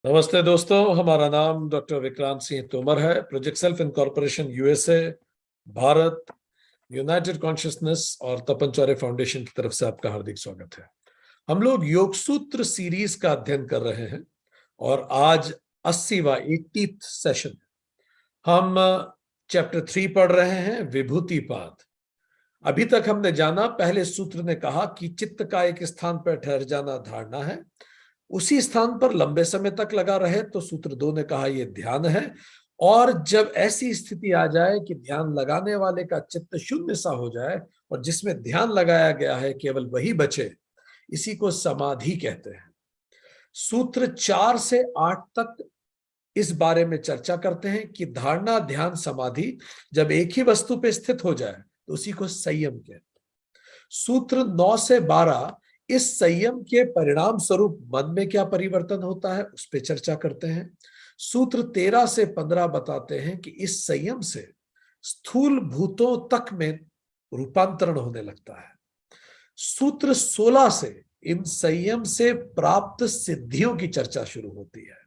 नमस्ते दोस्तों, हमारा नाम डॉक्टर विक्रांत सिंह तोमर है। Project self incorporation USA, Bharat, United consciousness और तपन फाउंडेशन की तरफ से आपका हार्दिक स्वागत है। हम लोग योग सूत्र सीरीज का अध्ययन कर रहे हैं और आज 80वां 80th सेशन। हम चैप्टर 3 पढ़ रहे हैं, विभूतिपाद। अभी तक हमने जाना, पहले सूत्र ने कहा कि चित्त का एक स्थान पर ठहर जाना धारणा है, उसी स्थान पर लंबे समय तक लगा रहे तो सूत्र 2 ने कहा यह ध्यान है। और जब ऐसी स्थिति आ जाए कि ध्यान लगाने वाले का चित्त शून्य सा हो जाए और जिसमें ध्यान लगाया गया है केवल वही बचे, इसी को समाधि कहते हैं। सूत्र 4 से 8 तक इस बारे में चर्चा करते हैं कि धारणा, ध्यान, समाधि जब एक ही वस्तु पे स्थित हो जाए तो उसी को संयम कहते हैं। सूत्र 9 से 12 इस संयम के परिणाम स्वरूप मन में क्या परिवर्तन होता है उस पर चर्चा करते हैं। सूत्र 13 से 15 बताते हैं कि इस संयम से स्थूल भूतों तक में रूपांतरण होने लगता है। सूत्र 16 से इन संयम से प्राप्त सिद्धियों की चर्चा शुरू होती है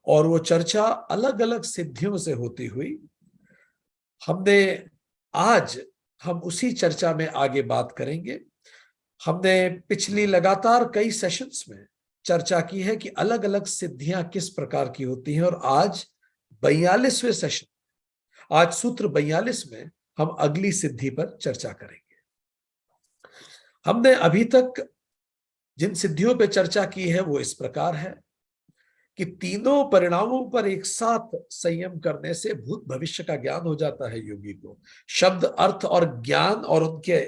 और वो चर्चा अलग अलग सिद्धियों से होती हुई हम उसी चर्चा में आगे बात करेंगे। हमने पिछली लगातार कई सेशंस में चर्चा की है कि अलग अलग सिद्धियां किस प्रकार की होती हैं और आज 42वें सेशन, आज सूत्र 42 में हम अगली सिद्धि पर चर्चा करेंगे। हमने अभी तक जिन सिद्धियों पर चर्चा की है वो इस प्रकार है कि तीनों परिणामों पर एक साथ संयम करने से भूत भविष्य का ज्ञान हो जाता है योगी को। शब्द, अर्थ और ज्ञान और उनके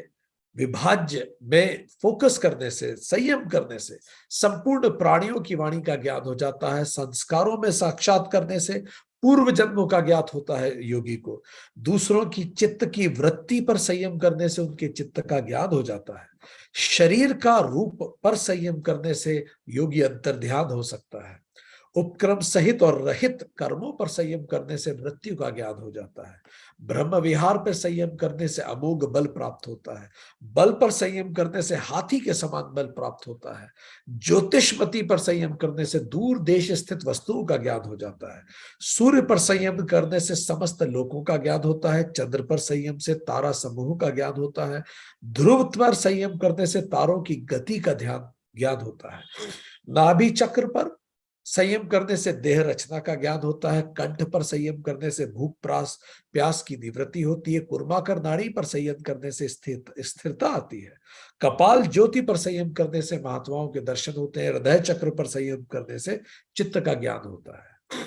विभाज्य में फोकस करने से, संयम करने से संपूर्ण प्राणियों की वाणी का ज्ञान हो जाता है। संस्कारों में साक्षात करने से पूर्व जन्मों का ज्ञात होता है योगी को। दूसरों की चित्त की वृत्ति पर संयम करने से उनके चित्त का ज्ञान हो जाता है। शरीर का रूप पर संयम करने से योगी अंतर्ध्यान हो सकता है। उपक्रम सहित और रहित कर्मों पर संयम करने से मृत्यु का ज्ञान हो जाता है। ब्रह्म विहार पर संयम करने से अमोघ बल प्राप्त होता है। बल पर संयम करने से हाथी के समान बल प्राप्त होता है। ज्योतिषमती पर संयम करने से दूर देश स्थित वस्तुओं का ज्ञान हो जाता है। सूर्य पर संयम करने से समस्त लोकों का ज्ञान होता है। चंद्र पर संयम से तारा समूह का ज्ञान होता है। ध्रुव पर संयम करने से तारों की गति का ज्ञान होता है। नाभि चक्र पर संयम करने से देह रचना का ज्ञान होता है। कंठ पर संयम करने से भूख प्यास की निवृत्ति होती है। कुर्माकर नाड़ी पर संयम करने से स्थिरता आती है। कपाल ज्योति पर संयम करने से महात्माओं के दर्शन होते हैं। हृदय चक्र पर संयम करने से चित्त का ज्ञान होता है।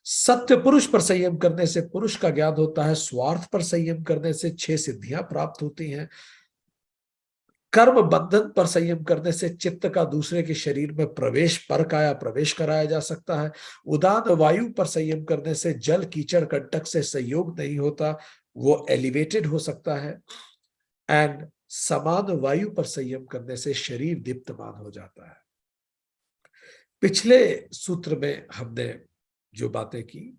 सत्य पुरुष पर संयम करने से पुरुष का ज्ञान होता है। स्वार्थ पर संयम करने से 6 सिद्धियां प्राप्त होती हैं। कर्म बंधन पर संयम करने से चित्त का दूसरे के शरीर में प्रवेश कराया जा सकता है। उदान वायु पर संयम करने से जल कीचड़ कंटक से संयोग नहीं होता, वो एलिवेटेड हो सकता है। एंड समान वायु पर संयम करने से शरीर दीप्तमान हो जाता है। पिछले सूत्र में हमने जो बातें की,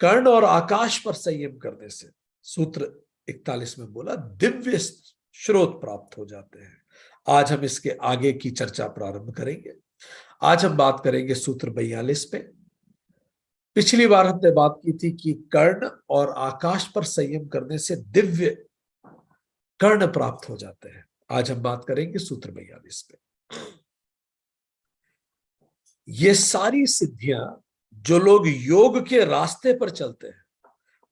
कर्ण और आकाश पर संयम करने से सूत्र 41 में बोला दिव्य स्रोत प्राप्त हो जाते हैं। आज हम इसके आगे की चर्चा प्रारंभ करेंगे। आज हम बात करेंगे सूत्र 42 पे। पिछली बार हमने बात की थी कि कर्ण और आकाश पर संयम करने से दिव्य कर्ण प्राप्त हो जाते हैं। आज हम बात करेंगे सूत्र 42 पे। ये सारी सिद्धियां जो लोग योग के रास्ते पर चलते हैं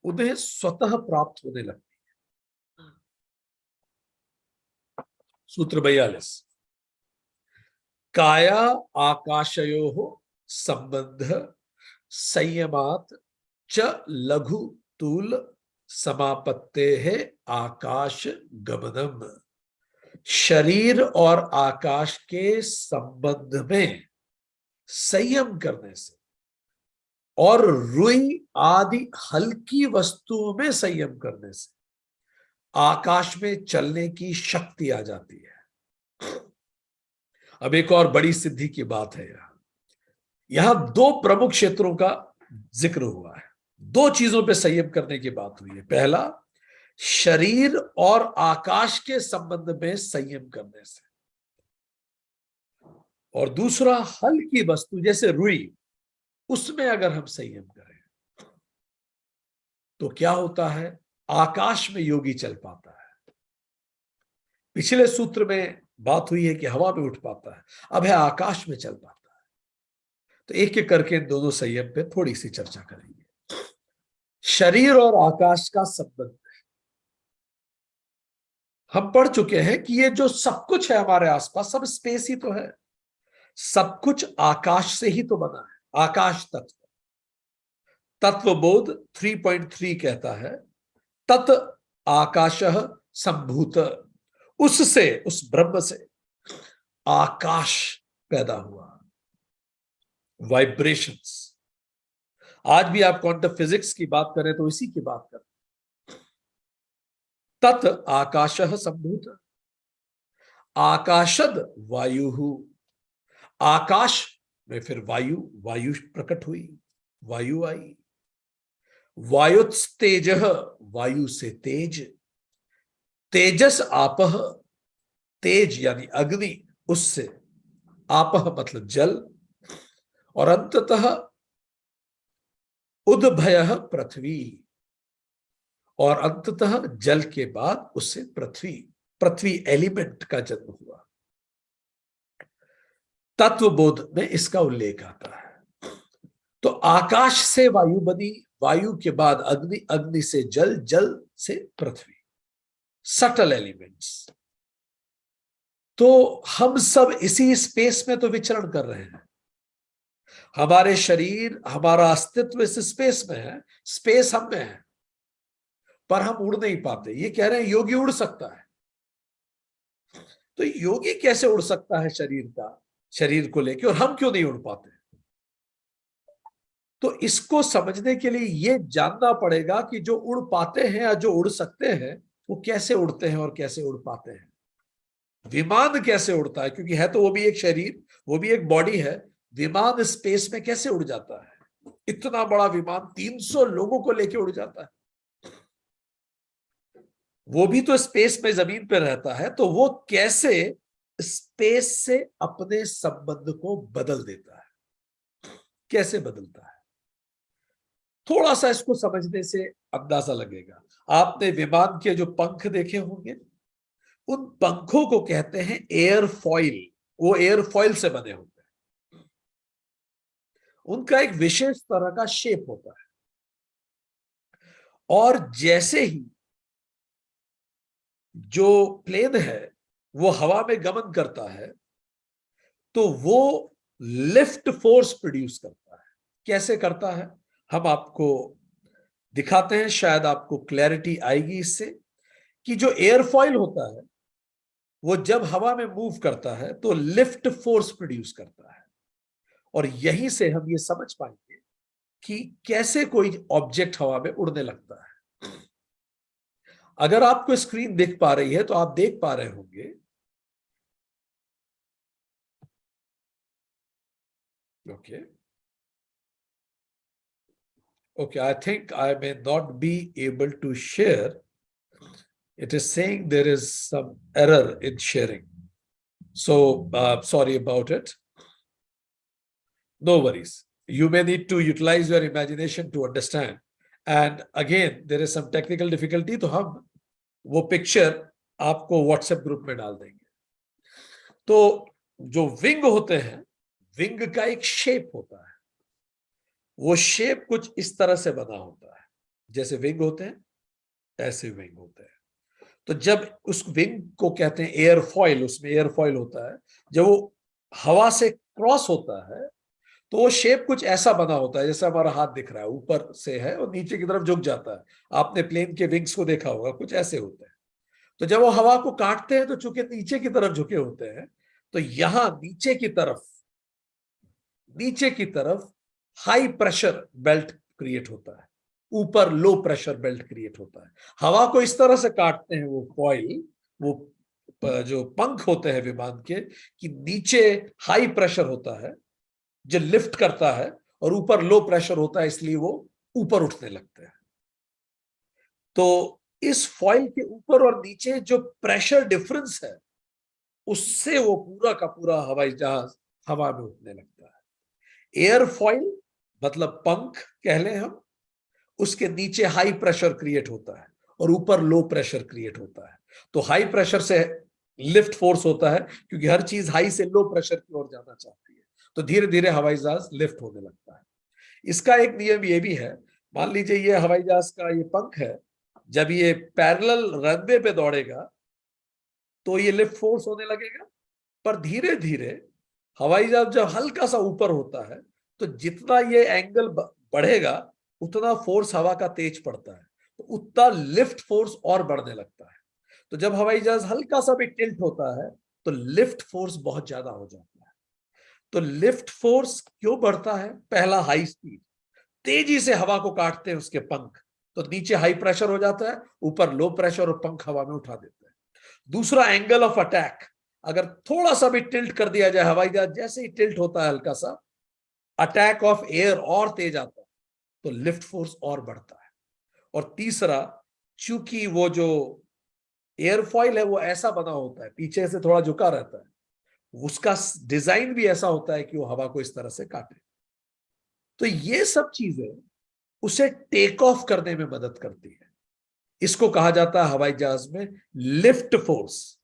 उन्हें स्वतः प्राप्त होने लगती है। सूत्र 42, काया आकाशयोः संबंध संयमात् च लघु तूल समापत्तेः आकाश गमनम। शरीर और आकाश के संबंध में संयम करने से और रुई आदि हल्की वस्तुओं में संयम करने से आकाश में चलने की शक्ति आ जाती है। अब एक और बड़ी सिद्धि की बात है। यहां 2 प्रमुख क्षेत्रों का जिक्र हुआ है। 2 चीजों पे संयम करने की बात हुई है। पहला, शरीर और आकाश के संबंध में संयम करने से, और दूसरा हल्की वस्तु जैसे रुई। उसमें अगर हम संयम करें तो क्या होता है, आकाश में योगी चल पाता है। पिछले सूत्र में बात हुई है कि हवा में उठ पाता है, अब है आकाश में चल पाता है। तो एक एक करके इन दोनों संयम पे थोड़ी सी चर्चा करेंगे। शरीर और आकाश का संबंध हम पढ़ चुके हैं कि ये जो सब कुछ है हमारे आसपास, सब स्पेस ही तो है, सब कुछ आकाश से ही तो बना है। आकाश तत्व, तत्वबोध 3.3 कहता है, तत् आकाशः संभूत, उससे, उस ब्रह्म से आकाश पैदा हुआ, वाइब्रेशंस। आज भी आप क्वांटम फिजिक्स की बात करें तो इसी की बात करें। तत् आकाशः संभूत, आकाशद वायु, आकाश में फिर वायु, वायु प्रकट हुई, वायु आई। वायुस्तेज, वायु से तेज, तेजस आपह, तेज यानी अग्नि, उससे, आपह मतलब जल, और अंततः उद्भयः पृथ्वी, और अंततः जल के बाद उससे पृथ्वी, पृथ्वी एलिमेंट का जन्म हुआ। तत्वबोध में इसका उल्लेख आता है। तो आकाश से वायु बनी, वायु के बाद अग्नि, अग्नि से जल, जल से पृथ्वी, सटल एलिमेंट्स। तो हम सब इसी स्पेस में तो विचरण कर रहे हैं। हमारे शरीर, हमारा अस्तित्व इस स्पेस में है, स्पेस हम में है, पर हम उड़ नहीं पाते। ये कह रहे हैं योगी उड़ सकता है। तो योगी कैसे उड़ सकता है शरीर का, शरीर को लेके, और हम क्यों नहीं उड़ पाते? तो इसको समझने के लिए ये जानना पड़ेगा कि जो उड़ पाते हैं या जो उड़ सकते हैं वो कैसे उड़ते हैं और कैसे उड़ पाते हैं। विमान कैसे उड़ता है, क्योंकि है तो वो भी एक शरीर, वो भी एक बॉडी है। विमान स्पेस में कैसे उड़ जाता है? इतना बड़ा विमान 300 लोगों को लेके उड़ जाता है। वो भी तो स्पेस में, जमीन पे रहता है, तो वो कैसे स्पेस से अपने संबंध को बदल देता है, कैसे बदलता है? थोड़ा सा इसको समझने से अंदाजा लगेगा। आपने विमान के जो पंख देखे होंगे, उन पंखों को कहते हैं एयरफॉइल। वो एयरफॉइल से बने होते हैं, उनका एक विशेष तरह का शेप होता है। और जैसे ही जो प्लेन है वो हवा में गमन करता है तो वो लिफ्ट फोर्स प्रोड्यूस करता है। कैसे करता है हम आपको दिखाते हैं, शायद आपको क्लैरिटी आएगी इससे, कि जो एयरफॉइल होता है वो जब हवा में मूव करता है तो लिफ्ट फोर्स प्रोड्यूस करता है। और यहीं से हम ये समझ पाएंगे कि कैसे कोई ऑब्जेक्ट हवा में उड़ने लगता है। अगर आपको स्क्रीन दिख पा रही है तो आप देख पा रहे होंगे, okay, I think I may not be able to share. It is saying there is some error in sharing, so sorry about it. No worries, you may need to utilize your imagination to understand. And again there is some technical difficulty, तो हम वो picture आपको WhatsApp group में डाल देंगे। तो जो wing होते हैं, विंग का एक शेप होता है, वो शेप कुछ इस तरह से बना होता है। जैसे विंग होते हैं ऐसे विंग होते हैं। तो जब उस विंग को कहते हैं एयरफॉइल, उसमें एयरफॉइल होता है, जब वो हवा से क्रॉस होता है तो वो शेप कुछ ऐसा बना होता है, जैसे हमारा हाथ दिख रहा है, ऊपर से है और नीचे की तरफ झुक जाता है। आपने प्लेन के विंग्स को देखा होगा, कुछ ऐसे होते हैं। तो जब वो हवा को काटते हैं तो चूंकि नीचे की तरफ झुके होते हैं, तो यहां नीचे की तरफ हाई प्रेशर बेल्ट क्रिएट होता है, ऊपर लो प्रेशर बेल्ट क्रिएट होता है। हवा को इस तरह से काटते हैं वो फॉइल, वो जो पंख होते हैं विमान के, कि नीचे हाई प्रेशर होता है जो लिफ्ट करता है, और ऊपर लो प्रेशर होता है, इसलिए वो ऊपर उठने लगते हैं। तो इस फॉइल के ऊपर और नीचे जो प्रेशर डिफरेंस है, उससे वो पूरा का पूरा हवाई जहाज हवा में उठने लगता है। एयरफॉइल मतलब पंख कह लें हम, उसके नीचे हाई प्रेशर क्रिएट होता है और ऊपर लो प्रेशर क्रिएट होता है। तो हाई प्रेशर से लिफ्ट फोर्स होता है, क्योंकि हर चीज हाई से लो प्रेशर की ओर जाना चाहती है, तो धीरे धीरे हवाई जहाज लिफ्ट होने लगता है। इसका एक नियम ये भी है, मान लीजिए ये हवाई जहाज का ये पंख है, जब ये पैरेलल रनवे पे दौड़ेगा तो ये लिफ्ट फोर्स होने लगेगा, पर धीरे धीरे हवाई जहाज जब हल्का सा ऊपर होता है तो जितना ये एंगल बढ़ेगा उतना फोर्स हवा का तेज पड़ता है, तो उतना लिफ्ट फोर्स और बढ़ने लगता है। तो जब हवाई जहाज हल्का सा भी टिल्ट होता है तो लिफ्ट फोर्स बहुत ज्यादा हो जाता है। तो लिफ्ट फोर्स क्यों बढ़ता है? पहला, हाई स्पीड, तेजी से हवा को काटते हैं उसके पंख, तो नीचे हाई प्रेशर हो जाता है, ऊपर लो प्रेशर और पंख हवा में उठा देते हैं। दूसरा, एंगल ऑफ अटैक, अगर थोड़ा सा भी टिल्ट कर दिया जाए हवाई जहाज, जैसे ही टिल्ट होता है हल्का सा, अटैक ऑफ एयर और तेज आता है, तो लिफ्ट फोर्स और बढ़ता है। और तीसरा, चूंकि वो जो एयरफॉइल है वो ऐसा बना होता है, पीछे से थोड़ा झुका रहता है, उसका डिजाइन भी ऐसा होता है कि वो हवा को इस तरह से काटे। तो ये सब चीजें उसे टेक ऑफ करने में मदद करती है। इसको कहा जाता है हवाई जहाज में लिफ्ट फोर्स।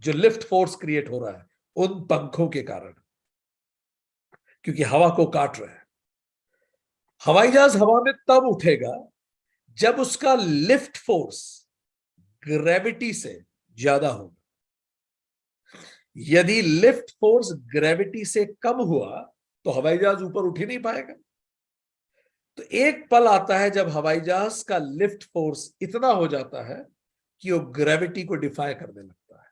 जो लिफ्ट फोर्स क्रिएट हो रहा है उन पंखों के कारण, क्योंकि हवा को काट रहे हैं। हवाई जहाज हवा में तब उठेगा जब उसका लिफ्ट फोर्स ग्रेविटी से ज्यादा होगा। यदि लिफ्ट फोर्स ग्रेविटी से कम हुआ तो हवाई जहाज ऊपर उठ ही नहीं पाएगा। तो एक पल आता है जब हवाई जहाज का लिफ्ट फोर्स इतना हो जाता है कि वो ग्रेविटी को डिफाई करने लगता है।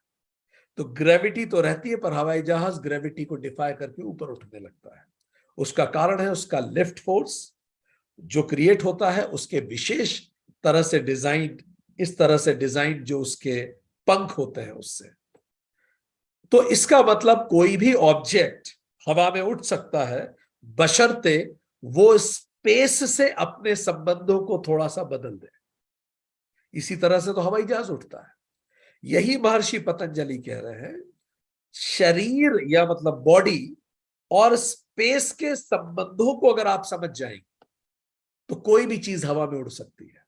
तो ग्रेविटी तो रहती है, पर हवाई जहाज ग्रेविटी को डिफाई करके ऊपर उठने लगता है। उसका कारण है उसका लिफ्ट फोर्स जो क्रिएट होता है, उसके विशेष तरह से डिजाइन, इस तरह से डिजाइन जो उसके पंख होते हैं उससे। तो इसका मतलब कोई भी ऑब्जेक्ट हवा में उठ सकता है, बशर्ते वो स्पेस से अपने संबंधों को थोड़ा सा बदल दे। इसी तरह से तो हवाई जहाज उठता है। यही महर्षि पतंजलि कह रहे हैं, शरीर या मतलब बॉडी और स्पेस के संबंधों को अगर आप समझ जाएंगे तो कोई भी चीज हवा में उड़ सकती है।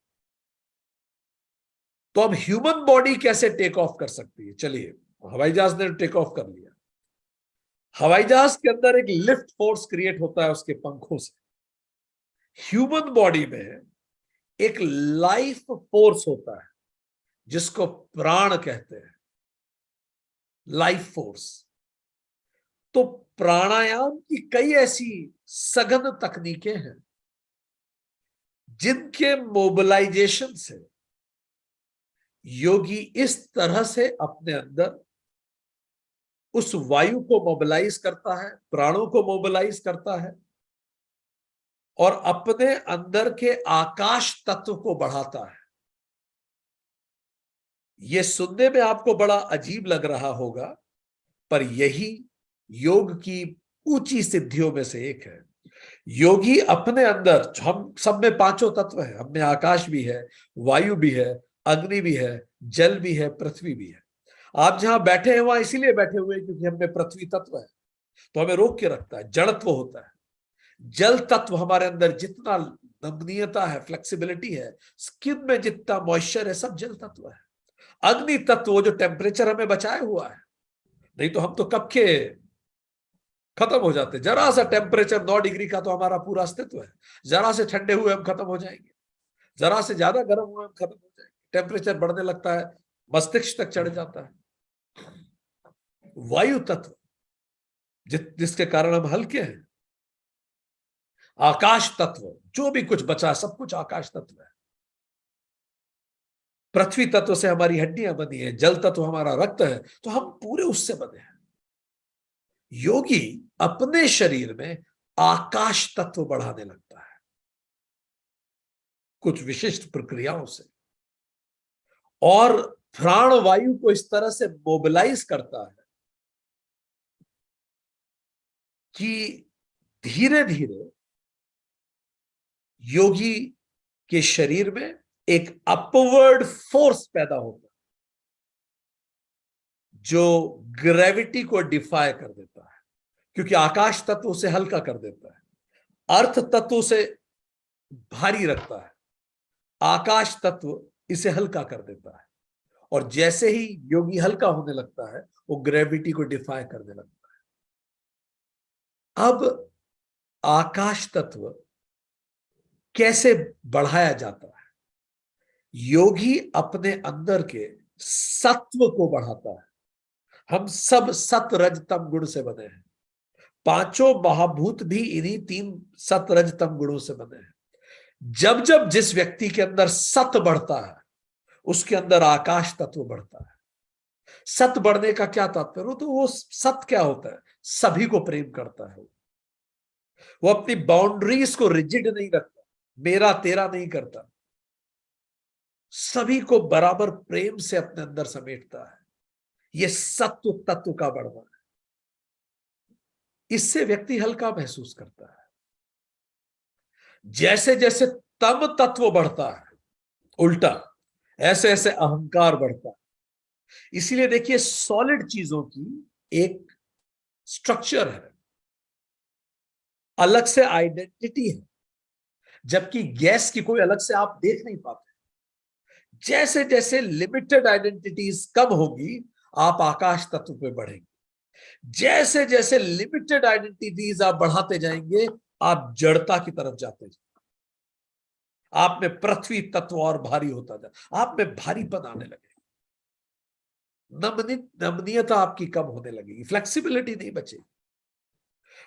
तो अब ह्यूमन बॉडी कैसे टेक ऑफ कर सकती है? चलिए, हवाई जहाज ने टेक ऑफ कर लिया। हवाई जहाज के अंदर एक लिफ्ट फोर्स क्रिएट होता है उसके पंखों से। ह्यूमन बॉडी में एक लाइफ फोर्स होता है जिसको प्राण कहते हैं, लाइफ फोर्स। तो प्राणायाम की कई ऐसी सघन तकनीकें हैं जिनके मोबिलाइजेशन से योगी इस तरह से अपने अंदर उस वायु को मोबिलाइज करता है, प्राणों को मोबिलाइज करता है और अपने अंदर के आकाश तत्व को बढ़ाता है। यह सुनने में आपको बड़ा अजीब लग रहा होगा, पर यही योग की ऊंची सिद्धियों में से एक है। योगी अपने अंदर, हम सब में पांचों तत्व है, हम में आकाश भी है, वायु भी है, अग्नि भी है, जल भी है, पृथ्वी भी है। आप जहां बैठे हैं वहां इसीलिए बैठे हुए हैं क्योंकि हम में पृथ्वी तत्व है, तो हमें रोक के रखता है, जड़त्व होता है। जल तत्व हमारे अंदर जितना नमनीयता है, फ्लेक्सिबिलिटी है, स्किन में जितना मॉइस्चर है, सब जल तत्व है। अग्नि तत्व जो टेम्परेचर हमें बचाए हुआ है, नहीं तो हम तो कब के खत्म हो जाते। जरा सा टेम्परेचर 9 डिग्री का तो हमारा पूरा अस्तित्व है। जरा से ठंडे हुए हम खत्म हो जाएंगे, जरा से ज्यादा गर्म हुए हम खत्म हो जाएंगे। टेम्परेचर बढ़ने लगता है, मस्तिष्क तक चढ़ जाता है। वायु तत्व जिसके कारण हम हल्के हैं। आकाश तत्व, जो भी कुछ बचा सब कुछ आकाश तत्व है। पृथ्वी तत्व से हमारी हड्डियां बनी है, जल तत्व हमारा रक्त है, तो हम पूरे उससे बने हैं। योगी अपने शरीर में आकाश तत्व बढ़ाने लगता है कुछ विशिष्ट प्रक्रियाओं से, और प्राण वायु को इस तरह से मोबिलाइज करता है कि धीरे धीरे योगी के शरीर में एक अपवर्ड फोर्स पैदा होता है जो ग्रेविटी को डिफाई कर देता है, क्योंकि आकाश तत्व उसे हल्का कर देता है। अर्थ तत्व से भारी रखता है, आकाश तत्व इसे हल्का कर देता है। और जैसे ही योगी हल्का होने लगता है, वो ग्रेविटी को डिफाई करने लगता है। अब आकाश तत्व कैसे बढ़ाया जाता है? योगी अपने अंदर के सत्व को बढ़ाता है। हम सब सत रज तम गुण से बने हैं। पांचों महाभूत भी इन्हीं तीन सत रज तम गुणों से बने हैं। जब जब जिस व्यक्ति के अंदर सत बढ़ता है, उसके अंदर आकाश तत्व बढ़ता है। सत बढ़ने का क्या तात्पर्य हो? तो वो सत क्या होता है? सभी को प्रेम करता है। वो अपनी बाउंड्रीज को रिजिड नहीं रखता, मेरा तेरा नहीं करता, सभी को बराबर प्रेम से अपने अंदर समेटता है। यह सत्व तत्व का बढ़ना है। इससे व्यक्ति हल्का महसूस करता है। जैसे जैसे तम तत्व बढ़ता है, उल्टा ऐसे ऐसे अहंकार बढ़ता है। इसीलिए देखिए, सॉलिड चीजों की एक स्ट्रक्चर है, अलग से आइडेंटिटी है, जबकि गैस की कोई अलग से आप देख नहीं पाते। जैसे जैसे लिमिटेड आइडेंटिटीज कम होगी, आप आकाश तत्व पे बढ़ेंगे। जैसे जैसे लिमिटेड आइडेंटिटीज आप बढ़ाते जाएंगे, आप जड़ता की तरफ जाते जाएंगे। आप में पृथ्वी तत्व और भारी होता जाए, आप में भारीपन आने लगेगा, नमनीयता आपकी कम होने लगेगी, फ्लेक्सिबिलिटी नहीं बचेगी।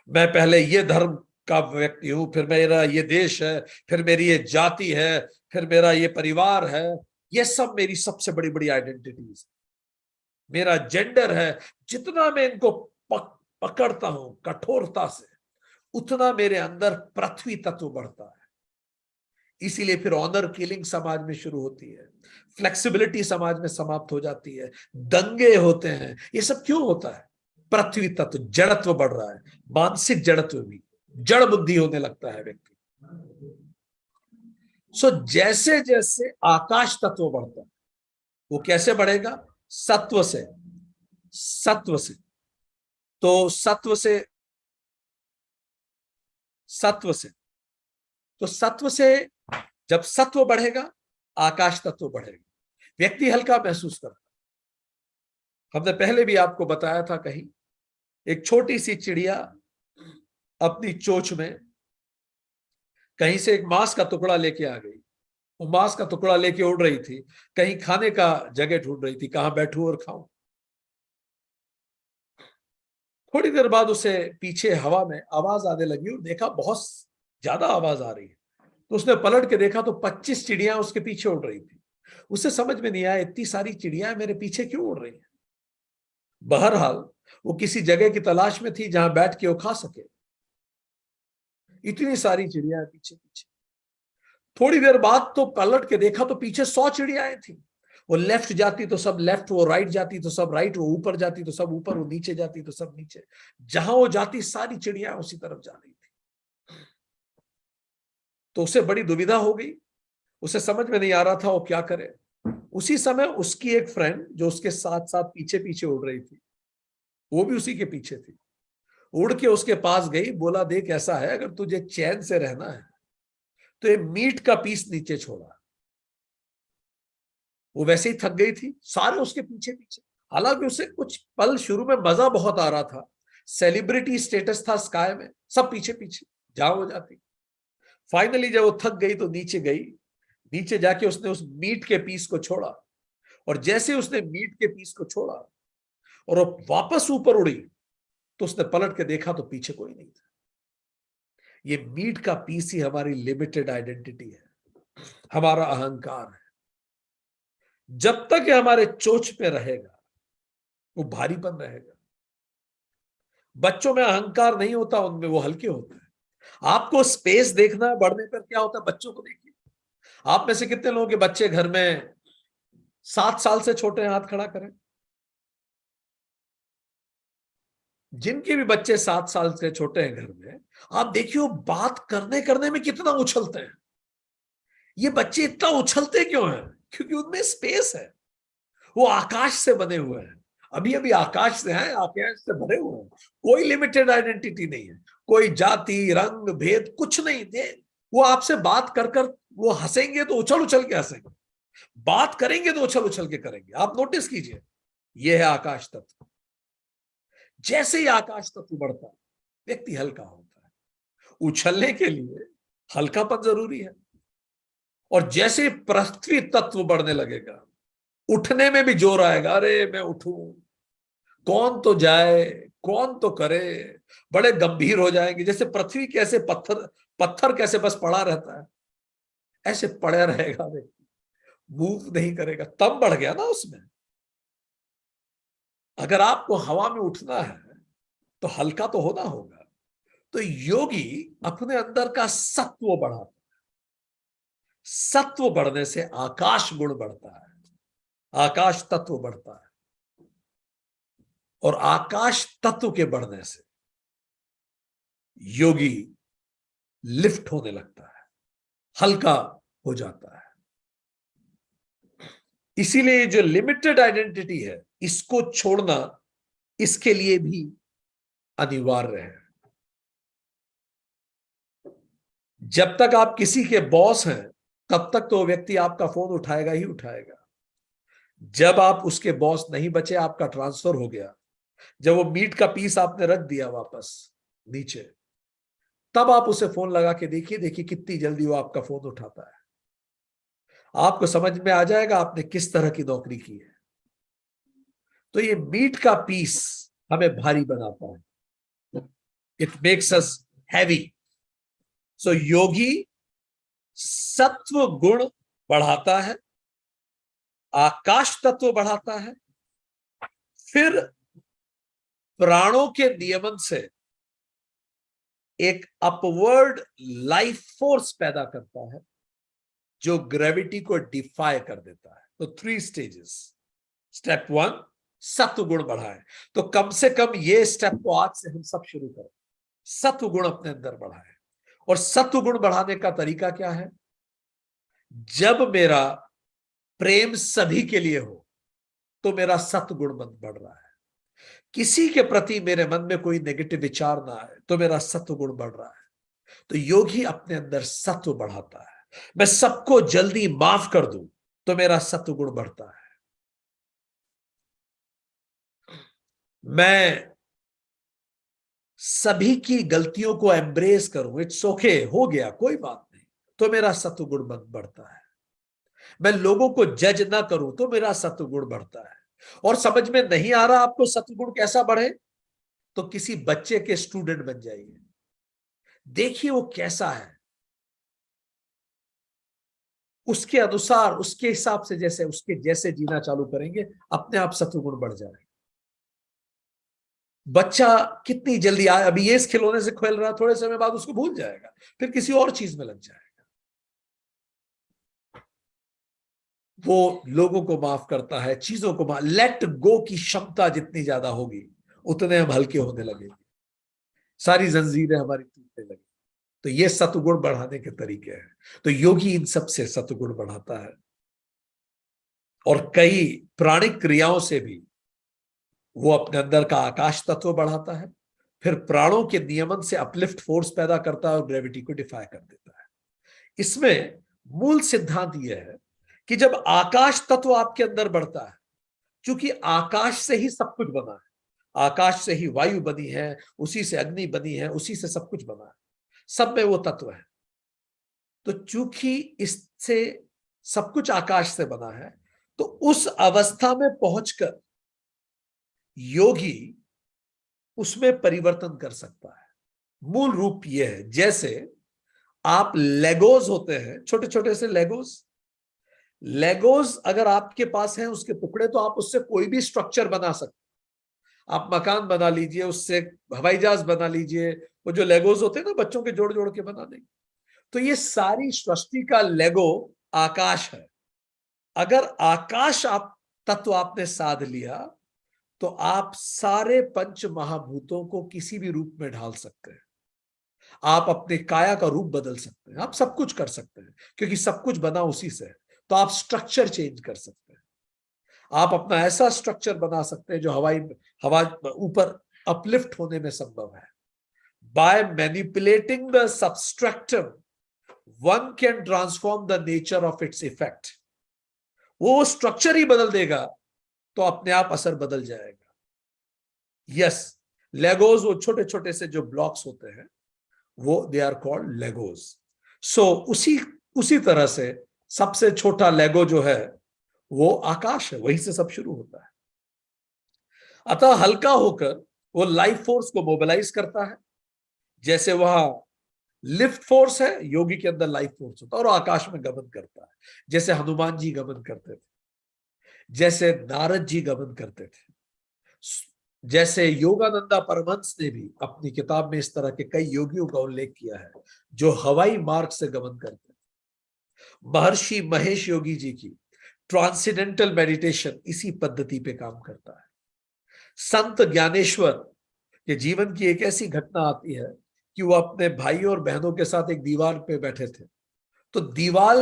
मैं पहले ये धर्म का व्यक्ति हूं, फिर मेरा ये देश है, फिर मेरी ये जाति है, फिर मेरा ये परिवार है। ये सब मेरी सबसे बड़ी बड़ी आइडेंटिटीज, मेरा जेंडर है। जितना मैं इनको पकड़ता हूं कठोरता से, उतना मेरे अंदर पृथ्वी तत्व बढ़ता है। इसीलिए फिर ऑनर किलिंग समाज में शुरू होती है, फ्लेक्सिबिलिटी समाज में समाप्त हो जाती है, दंगे होते हैं। ये सब क्यों होता है? पृथ्वी तत्व, जड़त्व बढ़ रहा है, मानसिक जड़त्व भी, जड़ बुद्धि होने लगता है व्यक्ति। सो जैसे जैसे आकाश तत्व बढ़ता है, वो कैसे बढ़ेगा? सत्व से। सत्व से तो सत्व से सत्व से तो सत्व से जब सत्व बढ़ेगा, आकाश तत्व बढ़ेगा, व्यक्ति हल्का महसूस करता है। हमने पहले भी आपको बताया था, कहीं एक छोटी सी चिड़िया अपनी चोंच में कहीं से एक मांस का टुकड़ा लेके आ गई। वो मांस का टुकड़ा लेके उड़ रही थी, कहीं खाने का जगह ढूंढ रही थी, कहां बैठूं और खाऊं। थोड़ी देर बाद उसे पीछे हवा में आवाज आने लगी और देखा बहुत ज्यादा आवाज आ रही है। तो उसने पलट के देखा तो 25 चिड़िया उसके पीछे उड़ रही थी। उसे समझ में नहीं आया, इतनी सारी चिड़िया मेरे पीछे क्यों उड़ रही है। बहरहाल वो किसी जगह की तलाश में थी जहां बैठ के वो खा सके। इतनी सारी चिड़िया पीछे पीछे। थोड़ी देर बाद तो पलट के देखा तो पीछे 100 चिड़ियाएं थी। वो लेफ्ट जाती तो सब लेफ्ट, वो राइट जाती तो सब राइट, वो ऊपर जाती तो सब ऊपर, वो नीचे जाती तो सब नीचे। जहां वो जाती सारी चिड़िया उसी तरफ जा रही थी। तो उसे बड़ी दुविधा हो गई, उसे समझ में नहीं आ रहा था वो क्या करे। उसी समय उसकी एक फ्रेंड जो उसके साथ साथ पीछे पीछे उड़ रही थी, वो भी उसी के पीछे थी, उड़ के उसके पास गई। बोला, देख ऐसा है, अगर तुझे चैन से रहना है तो ये मीट का पीस नीचे छोड़ा। वो वैसे ही थक गई थी, सारे उसके पीछे पीछे। हालांकि उसे कुछ पल शुरू में मजा बहुत आ रहा था, सेलिब्रिटी स्टेटस था स्काई में, सब पीछे पीछे जा हो जाती। फाइनली जब वो थक गई तो नीचे गई। नीचे जाके उसने उस मीट के पीस को छोड़ा, और जैसे उसने मीट के पीस को छोड़ा और वो वापस ऊपर उड़ी, तो उसने पलट के देखा तो पीछे कोई नहीं था। ये मीट का पीस ही हमारी लिमिटेड आइडेंटिटी है, हमारा अहंकार है। जब तक ये हमारे चोंच पे रहेगा, वो भारीपन रहेगा। बच्चों में अहंकार नहीं होता, उनमें वो हल्के होते हैं। आपको स्पेस देखना है बढ़ने पर, क्या होता है? बच्चों को देखिए। आप में से कितने लोगों के बच्चे घर में 7 साल से छोटे हैं? हाथ खड़ा करें। जिनके भी बच्चे 7 साल से छोटे हैं घर में, आप देखिए बात करने करने में कितना उछलते हैं। ये बच्चे इतना उछलते क्यों हैं? क्योंकि उनमें स्पेस है, वो आकाश से बने हुए हैं। अभी अभी आकाश से हैं, आकाश से भरे हुए हैं। कोई लिमिटेड आइडेंटिटी नहीं है, कोई जाति रंग भेद कुछ नहीं दे। वो आपसे बात कर कर वो हंसेंगे तो उछल उछल के हंसेंगे, बात करेंगे तो उछल उछल के करेंगे। आप नोटिस कीजिए, यह है आकाश तत्व। जैसे ही आकाश तत्व बढ़ता है व्यक्ति हल्का होता है। उछलने के लिए हल्कापन जरूरी है। और जैसे पृथ्वी तत्व बढ़ने लगेगा, उठने में भी जोर आएगा, अरे मैं उठूं, कौन तो जाए, कौन तो करे, बड़े गंभीर हो जाएंगे। जैसे पृथ्वी कैसे पत्थर पत्थर कैसे बस पड़ा रहता है, ऐसे पड़ा रहेगा व्यक्ति, मूव नहीं करेगा। तब बढ़ गया ना उसमें। अगर आपको हवा में उठना है तो हल्का तो होना होगा। तो योगी अपने अंदर का सत्व बढ़ाता है। सत्व बढ़ने से आकाश गुण बढ़ता है, आकाश तत्व बढ़ता है। और आकाश तत्व के बढ़ने से योगी लिफ्ट होने लगता है, हल्का हो जाता है। इसीलिए जो लिमिटेड आइडेंटिटी है इसको छोड़ना इसके लिए भी अनिवार्य है। जब तक आप किसी के बॉस हैं तब तक तो व्यक्ति आपका फोन उठाएगा ही उठाएगा। जब आप उसके बॉस नहीं बचे, आपका ट्रांसफर हो गया, जब वो मीट का पीस आपने रख दिया वापस नीचे, तब आप उसे फोन लगा के देखिए, देखिए कितनी जल्दी वो आपका फोन उठाता है। आपको समझ में आ जाएगा आपने किस तरह की नौकरी की है। तो ये मीट का पीस हमें भारी बनाता है, इट मेक्स अस हैवी। सो योगी सत्व गुण बढ़ाता है, आकाश तत्व बढ़ाता है, फिर प्राणों के नियमन से एक अपवर्ड लाइफ फोर्स पैदा करता है जो ग्रेविटी को डिफाई कर देता है। तो 3 स्टेजेस। स्टेप 1 सत्व गुण बढ़ाए। तो कम से कम ये स्टेप को आज से हम सब शुरू करें, सत्व गुण अपने अंदर बढ़ाए। और सत्व गुण बढ़ाने का तरीका क्या है? जब मेरा प्रेम सभी के लिए हो तो मेरा सत्व गुण बढ़ रहा है। किसी के प्रति मेरे मन में कोई नेगेटिव विचार ना आए तो मेरा सत्व गुण बढ़ रहा है। तो योगी अपने अंदर सत्व बढ़ाता है। मैं सबको जल्दी माफ कर दूं तो मेरा सत्व गुण बढ़ता है। मैं सभी की गलतियों को एम्ब्रेस करूं, इट्स ओके, हो गया कोई बात नहीं, तो मेरा सत्व गुण बढ़ता है। मैं लोगों को जज ना करूं तो मेरा सत्व गुण बढ़ता है। और समझ में नहीं आ रहा आपको सत्व गुण कैसा बढ़े, तो किसी बच्चे के स्टूडेंट बन जाइए, देखिए वो कैसा है, उसके अनुसार उसके हिसाब से जैसे उसके जैसे जीना चालू करेंगे, अपने आप सत्व गुण बढ़ जाएगा। बच्चा कितनी जल्दी आए, अभी ये इस खिलौने से खेल रहा है, थोड़े समय बाद उसको भूल जाएगा, फिर किसी और चीज में लग जाएगा। वो लोगों को माफ करता है, चीजों को माफ, लेट गो की क्षमता जितनी ज्यादा होगी उतने हम हल्के होने लगेंगे, सारी जंजीरें हमारी टूटने लगेंगी। तो ये सतगुण बढ़ाने के तरीके हैं। तो योगी इन सब से सतगुण बढ़ाता है। और कई प्राणिक क्रियाओं से भी वो अपने अंदर का आकाश तत्व बढ़ाता है, फिर प्राणों के नियमन से अपलिफ्ट फोर्स पैदा करता है और ग्रेविटी को डिफाई कर देता है। इसमें मूल सिद्धांत यह है कि जब आकाश तत्व आपके अंदर बढ़ता है, क्योंकि आकाश से ही सब कुछ बना है, आकाश से ही वायु बनी है, उसी से अग्नि बनी है, उसी से सब कुछ बना है, सब में वो तत्व है। तो चूंकि इससे सब कुछ आकाश से बना है, तो उस अवस्था में पहुंचकर योगी उसमें परिवर्तन कर सकता है। मूल रूप यह है, जैसे आप लेगोज होते हैं, छोटे छोटे से लेगोज, लेगोज अगर आपके पास है उसके टुकड़े, तो आप उससे कोई भी स्ट्रक्चर बना सकते। आप मकान बना लीजिए उससे, हवाई जहाज बना लीजिए, वो जो लेगोज होते हैं ना बच्चों के जोड़ जोड़ के बनाने। तो ये सारी सृष्टि का लेगो आकाश है। अगर आकाश आप तत्व आपने साध लिया तो आप सारे पंच महाभूतों को किसी भी रूप में ढाल सकते हैं। आप अपने काया का रूप बदल सकते हैं, आप सब कुछ कर सकते हैं, क्योंकि सब कुछ बना उसी से है। तो आप स्ट्रक्चर चेंज कर सकते हैं। आप अपना ऐसा स्ट्रक्चर बना सकते हैं जो हवा ऊपर अपलिफ्ट होने में संभव है। By manipulating the substratum one can transform the nature of its effect. वो स्ट्रक्चर ही बदल देगा तो अपने आप असर बदल जाएगा। यस, लेगोज, वो छोटे छोटे से जो ब्लॉक्स होते हैं वो दे आर कॉल्ड लेगोज। सो उसी तरह से सबसे छोटा लेगो जो है वो आकाश है, वहीं से सब शुरू होता है। अतः हल्का होकर वो लाइफ फोर्स को मोबिलाइज करता है। जैसे वहां लिफ्ट फोर्स है, योगी के अंदर लाइफ फोर्स होता है और आकाश में गमन करता है। जैसे हनुमान जी गमन करते थे, जैसे नारद जी गमन करते थे, जैसे योगानंदा परमहंस ने भी अपनी किताब में इस तरह के कई योगियों का उल्लेख किया है जो हवाई मार्ग से गमन करते थे। महर्षि महेश योगी जी की ट्रांसेंडेंटल मेडिटेशन इसी पद्धति पे काम करता है। संत ज्ञानेश्वर के जीवन की एक ऐसी घटना आती है कि वो अपने भाई और बहनों के साथ एक दीवार पे बैठे थे, तो दीवार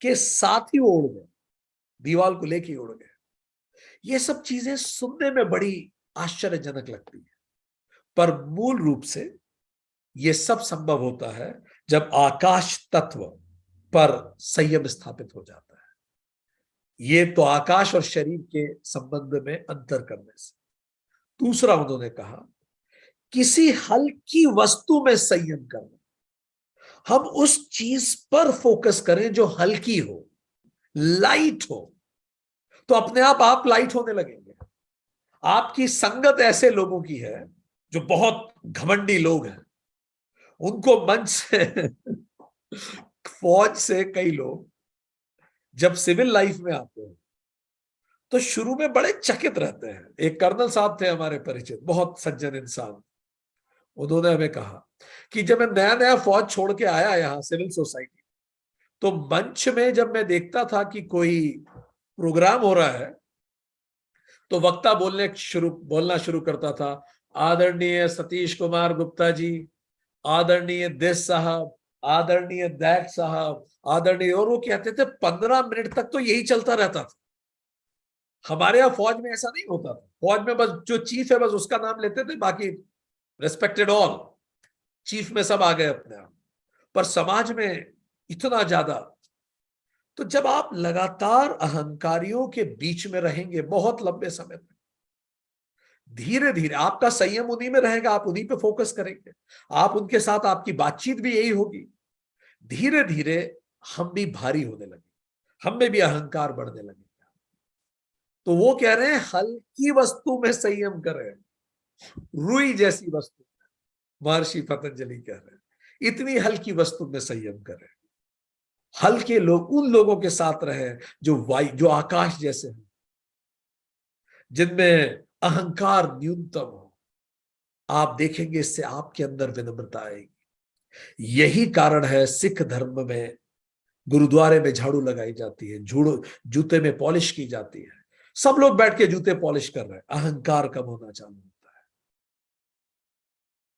के साथ ही वो उड़ गए, दीवार को लेके उड़ गए। ये सब चीजें सुनने में बड़ी आश्चर्यजनक लगती है, पर मूल रूप से ये सब संभव होता है जब आकाश तत्व पर संयम स्थापित हो जाता है। ये तो आकाश और शरीर के संबंध में अंतर करने से। दूसरा उन्होंने कहा किसी हल्की वस्तु में संयम करना, हम उस चीज पर फोकस करें जो हल्की हो, लाइट हो, तो अपने आप लाइट होने लगेंगे। आपकी संगत ऐसे लोगों की है जो बहुत घमंडी लोग हैं, उनको मंच से फौज से कई लोग जब सिविल लाइफ में आते हैं तो शुरू में बड़े चकित रहते हैं। एक कर्नल साहब थे हमारे परिचित, बहुत सज्जन इंसान। उन्होंने हमें कहा कि जब मैं नया नया फौज छोड़ के आया यहाँ सिविल सोसाइटी, तो मंच में जब मैं देखता था कि कोई प्रोग्राम हो रहा है तो वक्ता बोलना शुरू करता था, आदरणीय सतीश कुमार गुप्ता जी, आदरणीय देश साहब, आदरणीय दैट साहब, आदरणीय, और वो कहते थे 15 मिनट तक तो यही चलता रहता था। हमारे यहाँ फौज में ऐसा नहीं होता था। फौज में बस जो चीफ है बस उसका नाम लेते थे, बाकी रेस्पेक्टेड ऑल, चीफ में सब आ गए अपने आप। पर समाज में इतना ज्यादा, तो जब आप लगातार अहंकारियों के बीच में रहेंगे बहुत लंबे समय तक, धीरे धीरे आपका संयम उन्हीं में रहेगा, आप उन्हीं पे फोकस करेंगे, आप उनके साथ, आपकी बातचीत भी यही होगी। धीरे धीरे हम भी भारी होने लगे, हम में भी अहंकार बढ़ने लगेगा। तो वो कह रहे हैं हल्की वस्तु में संयम करें, रुई जैसी वस्तु, महर्षि पतंजलि कह रहे हैं इतनी हल्की वस्तु में संयम करें। हल्के लोग उन लोगों के साथ रहे जो आकाश जैसे हैं, जिनमें अहंकार न्यूनतम हो। आप देखेंगे इससे आपके अंदर विनम्रता आएगी। यही कारण है सिख धर्म में गुरुद्वारे में झाड़ू लगाई जाती है, जूते में पॉलिश की जाती है, सब लोग बैठ के जूते पॉलिश कर रहे हैं, अहंकार कम होना चालू होता है।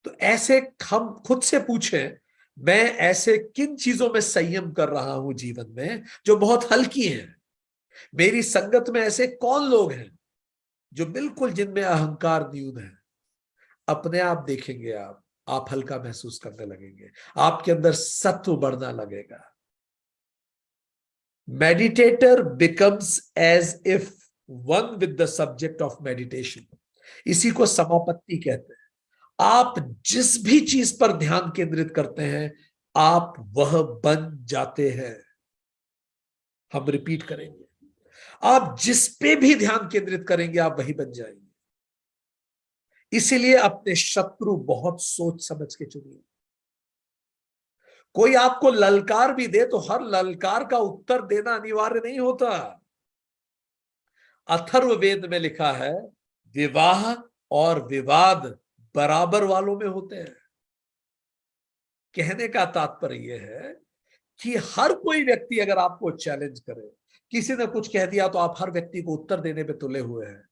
तो ऐसे हम खुद से पूछें, मैं ऐसे किन चीजों में संयम कर रहा हूं जीवन में जो बहुत हल्की हैं? मेरी संगत में ऐसे कौन लोग हैं जो बिल्कुल जिनमें अहंकार न्यून है? अपने आप देखेंगे, आप हल्का महसूस करने लगेंगे, आपके अंदर सत्व बढ़ना लगेगा। Meditator becomes as if one with the subject of meditation. इसी को समापत्ति कहते हैं। आप जिस भी चीज पर ध्यान केंद्रित करते हैं आप वह बन जाते हैं। हम रिपीट करेंगे, आप जिस पे भी ध्यान केंद्रित करेंगे आप वही बन जाएंगे। इसीलिए अपने शत्रु बहुत सोच समझ के चुनिए। कोई आपको ललकार भी दे तो हर ललकार का उत्तर देना अनिवार्य नहीं होता। अथर्ववेद में लिखा है विवाह और विवाद बराबर वालों में होते हैं। कहने का तात्पर्य यह है कि हर कोई व्यक्ति अगर आपको चैलेंज करे, किसी ने कुछ कह दिया तो आप हर व्यक्ति को उत्तर देने पे तुले हुए हैं,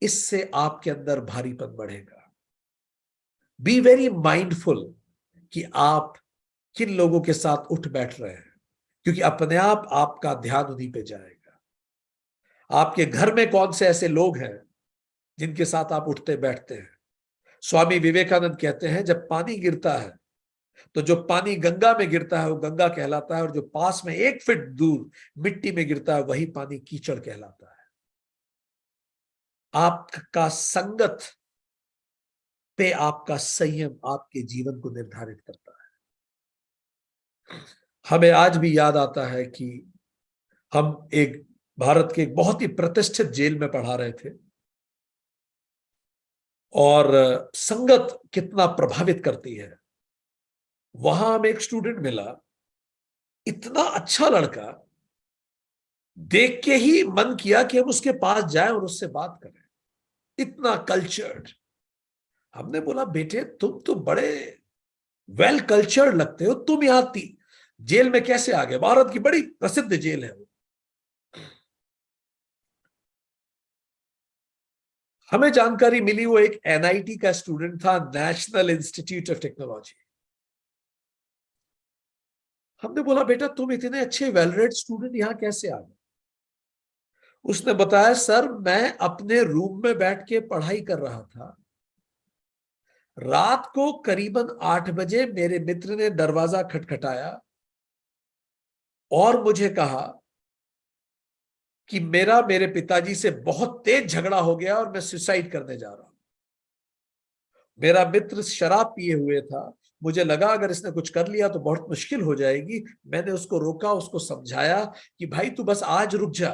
इससे आपके अंदर भारीपन बढ़ेगा। बी वेरी माइंडफुल कि आप किन लोगों के साथ उठ बैठ रहे हैं, क्योंकि अपने आप आपका ध्यान उन्हीं पे जाएगा। आपके घर में कौन से ऐसे लोग हैं जिनके साथ आप उठते बैठते हैं? स्वामी विवेकानंद कहते हैं जब पानी गिरता है तो जो पानी गंगा में गिरता है वो गंगा कहलाता है, और जो पास में 1 फीट दूर मिट्टी में गिरता है वही पानी कीचड़ कहलाता है। आपका संगत पे आपका संयम आपके जीवन को निर्धारित करता है। हमें आज भी याद आता है कि हम एक भारत के एक बहुत ही प्रतिष्ठित जेल में पढ़ा रहे थे, और संगत कितना प्रभावित करती है। वहां हमें एक स्टूडेंट मिला, इतना अच्छा लड़का, देख के ही मन किया कि हम उसके पास जाएं और उससे बात करें, इतना कल्चर्ड। हमने बोला बेटे तुम तो बड़े वेल कल्चर्ड लगते हो, तुम यहां जेल में कैसे आ गए? भारत की बड़ी प्रसिद्ध जेल है वो। हमें जानकारी मिली वो एक एनआईटी का स्टूडेंट था, नेशनल इंस्टीट्यूट ऑफ टेक्नोलॉजी। हमने बोला बेटा तुम इतने अच्छे वेल रेड स्टूडेंट यहां कैसे आ गए? उसने बताया सर मैं अपने रूम में बैठ के पढ़ाई कर रहा था, रात को करीबन 8 बजे मेरे मित्र ने दरवाजा खटखटाया और मुझे कहा कि मेरे पिताजी से बहुत तेज झगड़ा हो गया और मैं सुसाइड करने जा रहा हूं। मेरा मित्र शराब पिए हुए था, मुझे लगा अगर इसने कुछ कर लिया तो बहुत मुश्किल हो जाएगी। मैंने उसको रोका, उसको समझाया कि भाई तू बस आज रुक जा,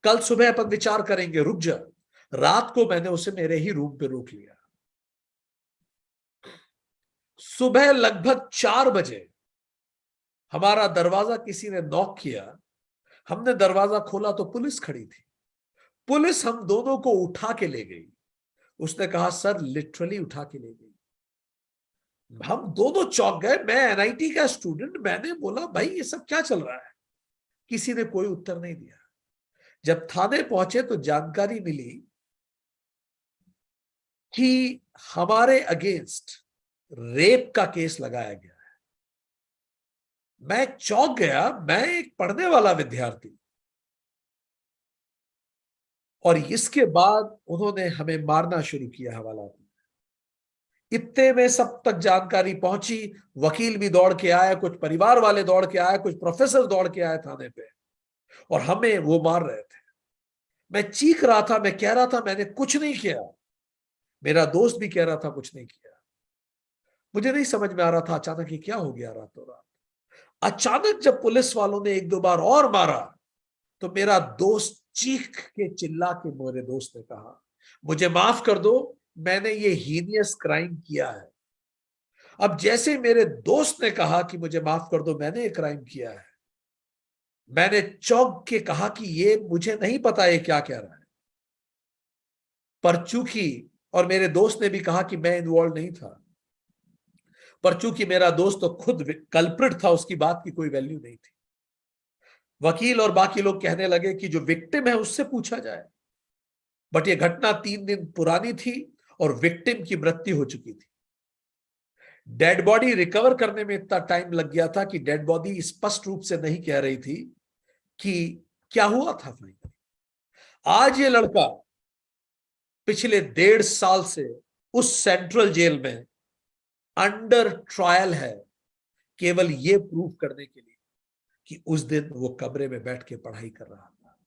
कल सुबह अपन विचार करेंगे, रुक जा। रात को मैंने उसे मेरे ही रूम पे रोक लिया। सुबह लगभग 4 बजे हमारा दरवाजा किसी ने नॉक किया। हमने दरवाजा खोला तो पुलिस खड़ी थी। पुलिस हम दोनों को उठा के ले गई। उसने कहा सर लिटरली उठा के ले गई। हम दोनों चौंक गए, मैं एनआईटी का स्टूडेंट, मैंने बोला भाई ये सब क्या चल रहा है? किसी ने कोई उत्तर नहीं दिया। जब थाने पहुंचे तो जानकारी मिली कि हमारे अगेंस्ट रेप का केस लगाया गया है। मैं चौंक गया, मैं एक पढ़ने वाला विद्यार्थी, और इसके बाद उन्होंने हमें मारना शुरू किया हवालात में। इतने में सब तक जानकारी पहुंची, वकील भी दौड़ के आया, कुछ परिवार वाले दौड़ के आए, कुछ प्रोफेसर दौड़ के आए थाने पे, और हमें वो मार रहे थे। मैं चीख रहा था, मैं कह रहा था मैंने कुछ नहीं किया। मेरा दोस्त भी कह रहा था कुछ नहीं किया। मुझे नहीं समझ में आ रहा था अचानक ये क्या हो गया रातों रात। अचानक जब पुलिस वालों ने 1-2 बार और मारा तो मेरा दोस्त चीख के चिल्ला के, मेरे दोस्त ने कहा मुझे माफ कर दो, मैंने ये हीनियस क्राइम किया है। अब जैसे मेरे दोस्त ने कहा कि मुझे माफ कर दो मैंने ये क्राइम किया है, मैंने चौंक के कहा कि ये मुझे नहीं पता ये क्या कह रहा है। पर चूंकि, और मेरे दोस्त ने भी कहा कि मैं इन्वॉल्व नहीं था, पर चूंकि मेरा दोस्त तो खुद कल्प्रिट था, उसकी बात की कोई वैल्यू नहीं थी। वकील और बाकी लोग कहने लगे कि जो विक्टिम है उससे पूछा जाए। बट ये घटना 3 दिन पुरानी थी और विक्टिम की मृत्यु हो चुकी थी। डेड बॉडी रिकवर करने में इतना टाइम लग गया था कि डेड बॉडी स्पष्ट रूप से नहीं कह रही थी कि क्या हुआ था फाइनली। आज ये लड़का पिछले 1.5 साल से उस सेंट्रल जेल में अंडर ट्रायल है, केवल ये प्रूव करने के लिए कि उस दिन वो कमरे में बैठ के पढ़ाई कर रहा था।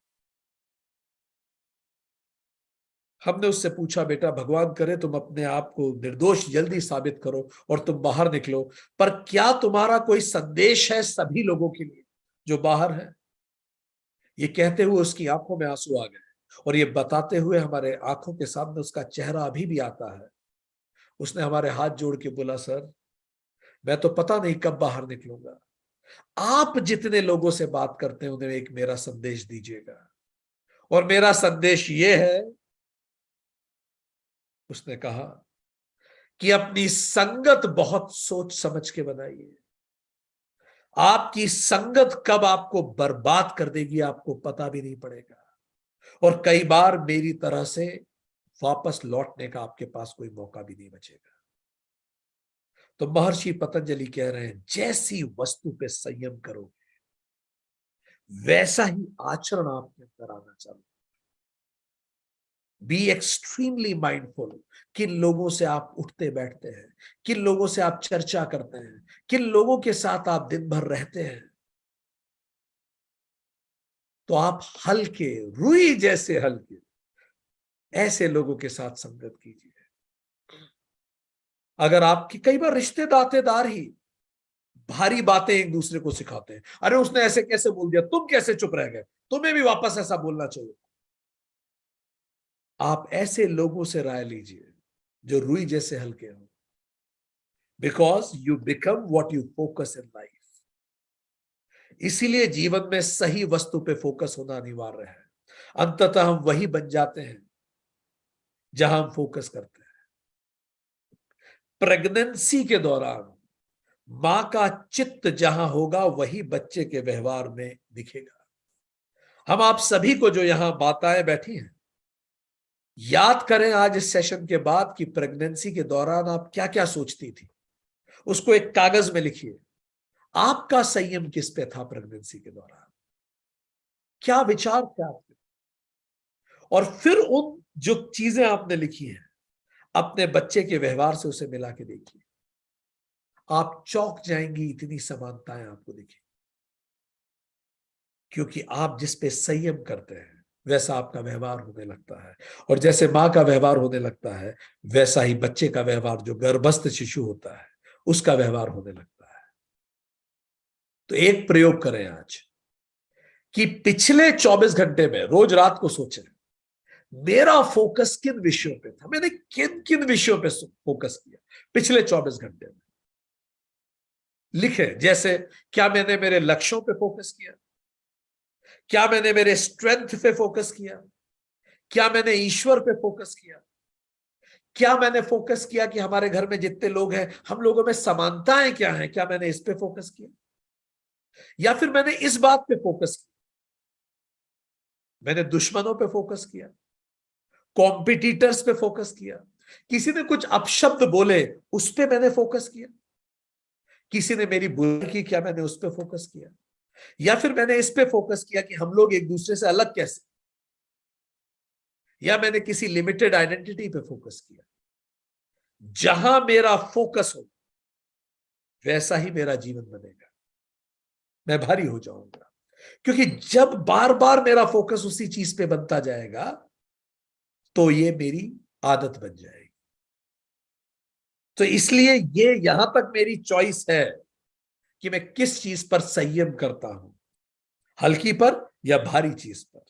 हमने उससे पूछा बेटा भगवान करे तुम अपने आप को निर्दोष जल्दी साबित करो और तुम बाहर निकलो, पर क्या तुम्हारा कोई संदेश है सभी लोगों के लिए जो बाहर है? ये कहते हुए उसकी आंखों में आंसू आ गए, और ये बताते हुए हमारे आंखों के सामने उसका चेहरा अभी भी आता है। उसने हमारे हाथ जोड़ के बोला सर मैं तो पता नहीं कब बाहर निकलूंगा, आप जितने लोगों से बात करते हैं उन्हें एक मेरा संदेश दीजिएगा। और मेरा संदेश ये है, उसने कहा, कि अपनी संगत बहुत सोच समझ के बनाइए। आपकी संगत कब आपको बर्बाद कर देगी आपको पता भी नहीं पड़ेगा, और कई बार मेरी तरह से वापस लौटने का आपके पास कोई मौका भी नहीं बचेगा। तो महर्षि पतंजलि कह रहे हैं जैसी वस्तु पे संयम करोगे वैसा ही आचरण आपके अंदर आना चाहिए। बी एक्सट्रीमली माइंडफुल, किन लोगों से आप उठते बैठते हैं, किन लोगों से आप चर्चा करते हैं, किन लोगों के साथ आप दिन भर रहते हैं। तो आप हल्के, रुई जैसे हल्के ऐसे लोगों के साथ संगत कीजिए। अगर आपकी कई बार रिश्ते दातेदार ही भारी बातें एक दूसरे को सिखाते हैं, अरे उसने ऐसे कैसे बोल दिया, तुम कैसे चुप रह गए, तुम्हें भी वापस ऐसा बोलना चाहिए। आप ऐसे लोगों से राय लीजिए जो रुई जैसे हल्के हो, because you become what you focus in life. इसीलिए जीवन में सही वस्तु पे फोकस होना अनिवार्य है। अंततः हम वही बन जाते हैं जहां हम फोकस करते हैं। प्रेगनेंसी के दौरान मां का चित्त जहां होगा वही बच्चे के व्यवहार में दिखेगा। हम आप सभी को जो यहां बातें बैठी हैं, याद करें आज इस सेशन के बाद कि प्रेगनेंसी के दौरान आप क्या क्या सोचती थी, उसको एक कागज में लिखिए। आपका संयम किस पे था प्रेगनेंसी के दौरान, क्या विचार थे आपके, और फिर उन जो चीजें आपने लिखी हैं अपने बच्चे के व्यवहार से उसे मिला के देखिए। आप चौंक जाएंगी, इतनी समानताएं आपको दिखेंगी। क्योंकि आप जिस पे संयम करते हैं वैसा आपका व्यवहार होने लगता है, और जैसे मां का व्यवहार होने लगता है वैसा ही बच्चे का व्यवहार, जो गर्भस्थ शिशु होता है उसका व्यवहार होने लगता है। तो एक प्रयोग करें आज कि पिछले 24 घंटे में रोज रात को सोचें मेरा फोकस किन विषयों पे था, मैंने किन किन विषयों पे फोकस किया पिछले 24 घंटे में। लिखे, जैसे क्या मैंने मेरे लक्ष्यों पे फोकस किया, क्या मैंने मेरे स्ट्रेंथ पे फोकस किया, क्या मैंने ईश्वर पे फोकस किया, क्या मैंने फोकस किया कि हमारे घर में जितने लोग हैं हम लोगों में समानताएं क्या हैं, क्या मैंने इस पे फोकस किया, या फिर मैंने इस बात पे फोकस किया, मैंने दुश्मनों पे फोकस किया, कॉम्पिटिटर्स पे फोकस किया, किसी ने कुछ अपशब्द बोले उस पे मैंने फोकस किया, किसी ने मेरी बुराई की, क्या मैंने उस पे फोकस किया, या फिर मैंने इस पे फोकस किया कि हम लोग एक दूसरे से अलग कैसे, या मैंने किसी लिमिटेड आइडेंटिटी पे फोकस किया। जहां मेरा फोकस हो वैसा ही मेरा जीवन बनेगा, मैं भारी हो जाऊंगा। क्योंकि जब बार बार मेरा फोकस उसी चीज पे बनता जाएगा तो ये मेरी आदत बन जाएगी। तो इसलिए ये यहां तक मेरी चॉइस है कि मैं किस चीज पर संयम करता हूं, हल्की पर या भारी चीज पर,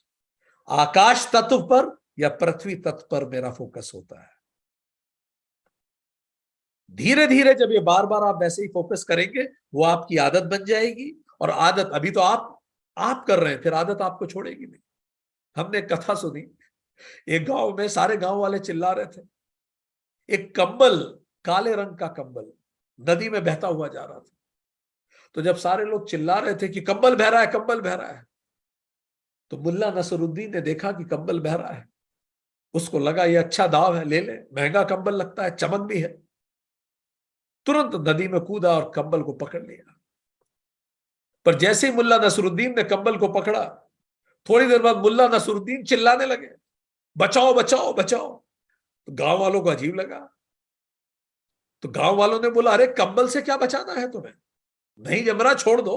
आकाश तत्व पर या पृथ्वी तत्व पर मेरा फोकस होता है। धीरे धीरे जब ये बार बार आप वैसे ही फोकस करेंगे वो आपकी आदत बन जाएगी, और आदत अभी तो आप कर रहे हैं, फिर आदत आपको छोड़ेगी नहीं। हमने कथा सुनी, एक गांव में सारे गांव वाले चिल्ला रहे थे, एक कंबल, काले रंग का कंबल नदी में बहता हुआ जा रहा था। तो जब सारे लोग चिल्ला रहे थे कि कंबल बह रहा है, कंबल बह रहा है, तो मुल्ला नसरुद्दीन ने देखा कि कंबल बह रहा है, उसको लगा ये अच्छा दाव है, ले ले, महंगा कंबल लगता है, चमक भी है। तुरंत नदी में कूदा और कंबल को पकड़ लिया। पर जैसे ही मुल्ला नसरुद्दीन ने कंबल को पकड़ा, थोड़ी देर बाद मुल्ला नसरुद्दीन चिल्लाने लगे, बचाओ बचाओ बचाओ। तो गांव वालों को अजीब लगा। तो गांव वालों ने बोला, अरे कंबल से क्या बचाना है तुम्हें, नहीं जम रहा छोड़ दो,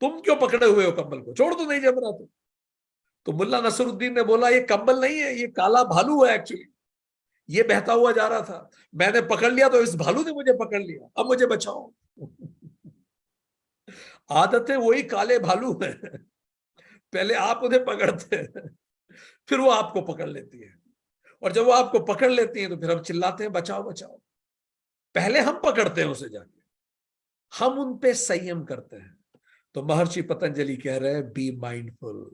तुम क्यों पकड़े हुए हो कंबल को, छोड़ दो, नहीं जम रहा। तो मुल्ला नसरुद्दीन ने बोला, ये कंबल नहीं है, ये काला भालू है एक्चुअली, ये बहता हुआ जा रहा था, मैंने पकड़ लिया तो इस भालू ने मुझे पकड़ लिया, अब मुझे बचाओ। आदतें वही काले भालू है, पहले आप उन्हें पकड़ते हैं फिर वो आपको पकड़ लेती है, और जब वो आपको पकड़ लेती है तो फिर हम चिल्लाते हैं बचाओ बचाओ। पहले हम पकड़ते हैं उसे जाके, हम उन पे संयम करते हैं। तो महर्षि पतंजलि कह रहे हैं बी माइंडफुल,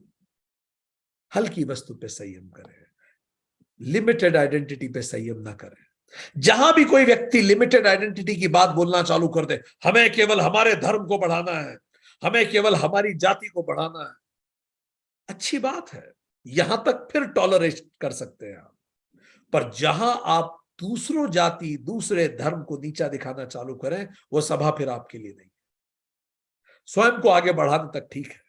हल्की वस्तु पे संयम करें, लिमिटेड आइडेंटिटी पे संयम ना करें। जहां भी कोई व्यक्ति लिमिटेड आइडेंटिटी की बात बोलना चालू कर दे, हमें केवल हमारे धर्म को बढ़ाना है, हमें केवल हमारी जाति को बढ़ाना है, अच्छी बात है, यहां तक फिर टॉलरेट कर सकते हैं आप। पर जहां आप दूसरों जाति, दूसरे धर्म को नीचा दिखाना चालू करें, वो सभा फिर आपके लिए नहीं। स्वयं को आगे बढ़ाने तक ठीक है,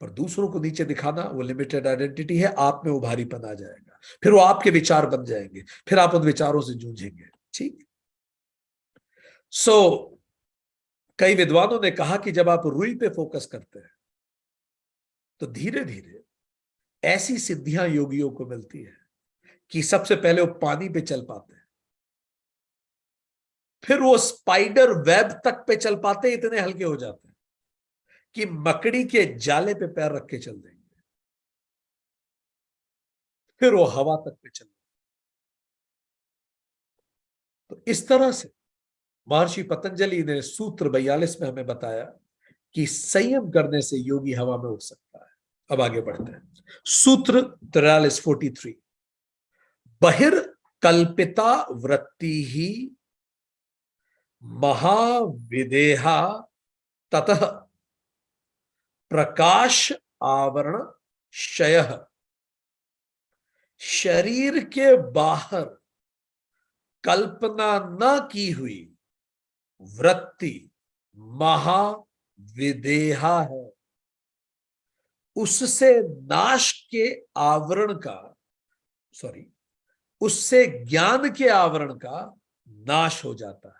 पर दूसरों को नीचे दिखाना वो लिमिटेड आइडेंटिटी है, आप में उभारीपन आ जाएगा, फिर वो आपके विचार बन जाएंगे, फिर आप उन विचारों से जूझेंगे। ठीक। सो कई विद्वानों ने कहा कि जब आप रुई पे फोकस करते हैं तो धीरे धीरे ऐसी सिद्धियां योगियों को मिलती है कि सबसे पहले वो पानी पे चल पाते हैं, फिर वो स्पाइडर वेब तक पे चल पाते हैं, इतने हल्के हो जाते हैं कि मकड़ी के जाले पे पैर रख के चल देंगे, फिर वो हवा तक पे चल। तो इस तरह से महर्षि पतंजलि ने सूत्र 42 में हमें बताया कि संयम करने से योगी हवा में उड़ सकता है। अब आगे बढ़ते हैं। सूत्र 43 बहिर्कल्पिता वृत्ति ही महाविदेहा ततः प्रकाश आवरण क्षय। शरीर के बाहर कल्पना न की हुई वृत्ति महाविदेहा है, उससे नाश के आवरण का, सॉरी, उससे ज्ञान के आवरण का नाश हो जाता है।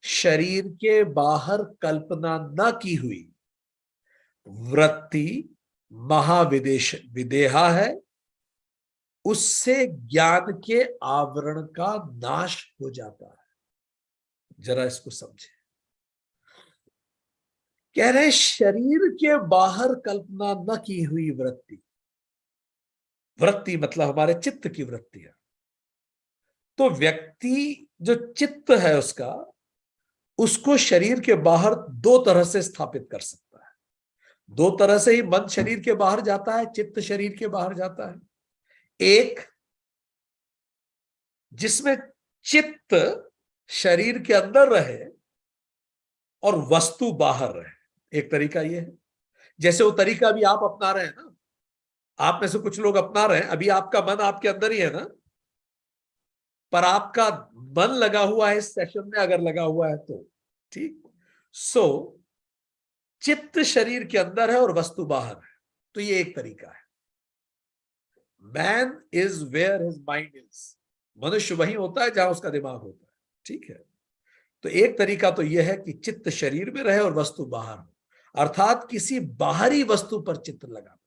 शरीर के बाहर कल्पना न की हुई वृत्ति महाविदेश विदेहा है, उससे ज्ञान के आवरण का नाश हो जाता है। जरा इसको समझे। कह रहे शरीर के बाहर कल्पना न की हुई वृत्ति, वृत्ति मतलब हमारे चित्त की वृत्ति है। तो व्यक्ति जो चित्त है उसका, उसको शरीर के बाहर दो तरह से स्थापित कर सकता है। दो तरह से ही मन शरीर के बाहर जाता है, चित्त शरीर के बाहर जाता है। एक जिसमें चित्त शरीर के अंदर रहे और वस्तु बाहर रहे, एक तरीका यह है। जैसे वो तरीका अभी आप अपना रहे हैं ना, आप में से कुछ लोग अपना रहे हैं, अभी आपका मन आपके अंदर ही है ना, पर आपका मन लगा हुआ है इस सेशन में, अगर लगा हुआ है तो ठीक। सो चित्त शरीर के अंदर है और वस्तु बाहर है, तो ये एक तरीका है। Man is where his mind is, मनुष्य वही होता है जहां उसका दिमाग होता है। ठीक है। तो एक तरीका तो यह है कि चित्त शरीर में रहे और वस्तु बाहर हो, अर्थात किसी बाहरी वस्तु पर चित्त लगाना।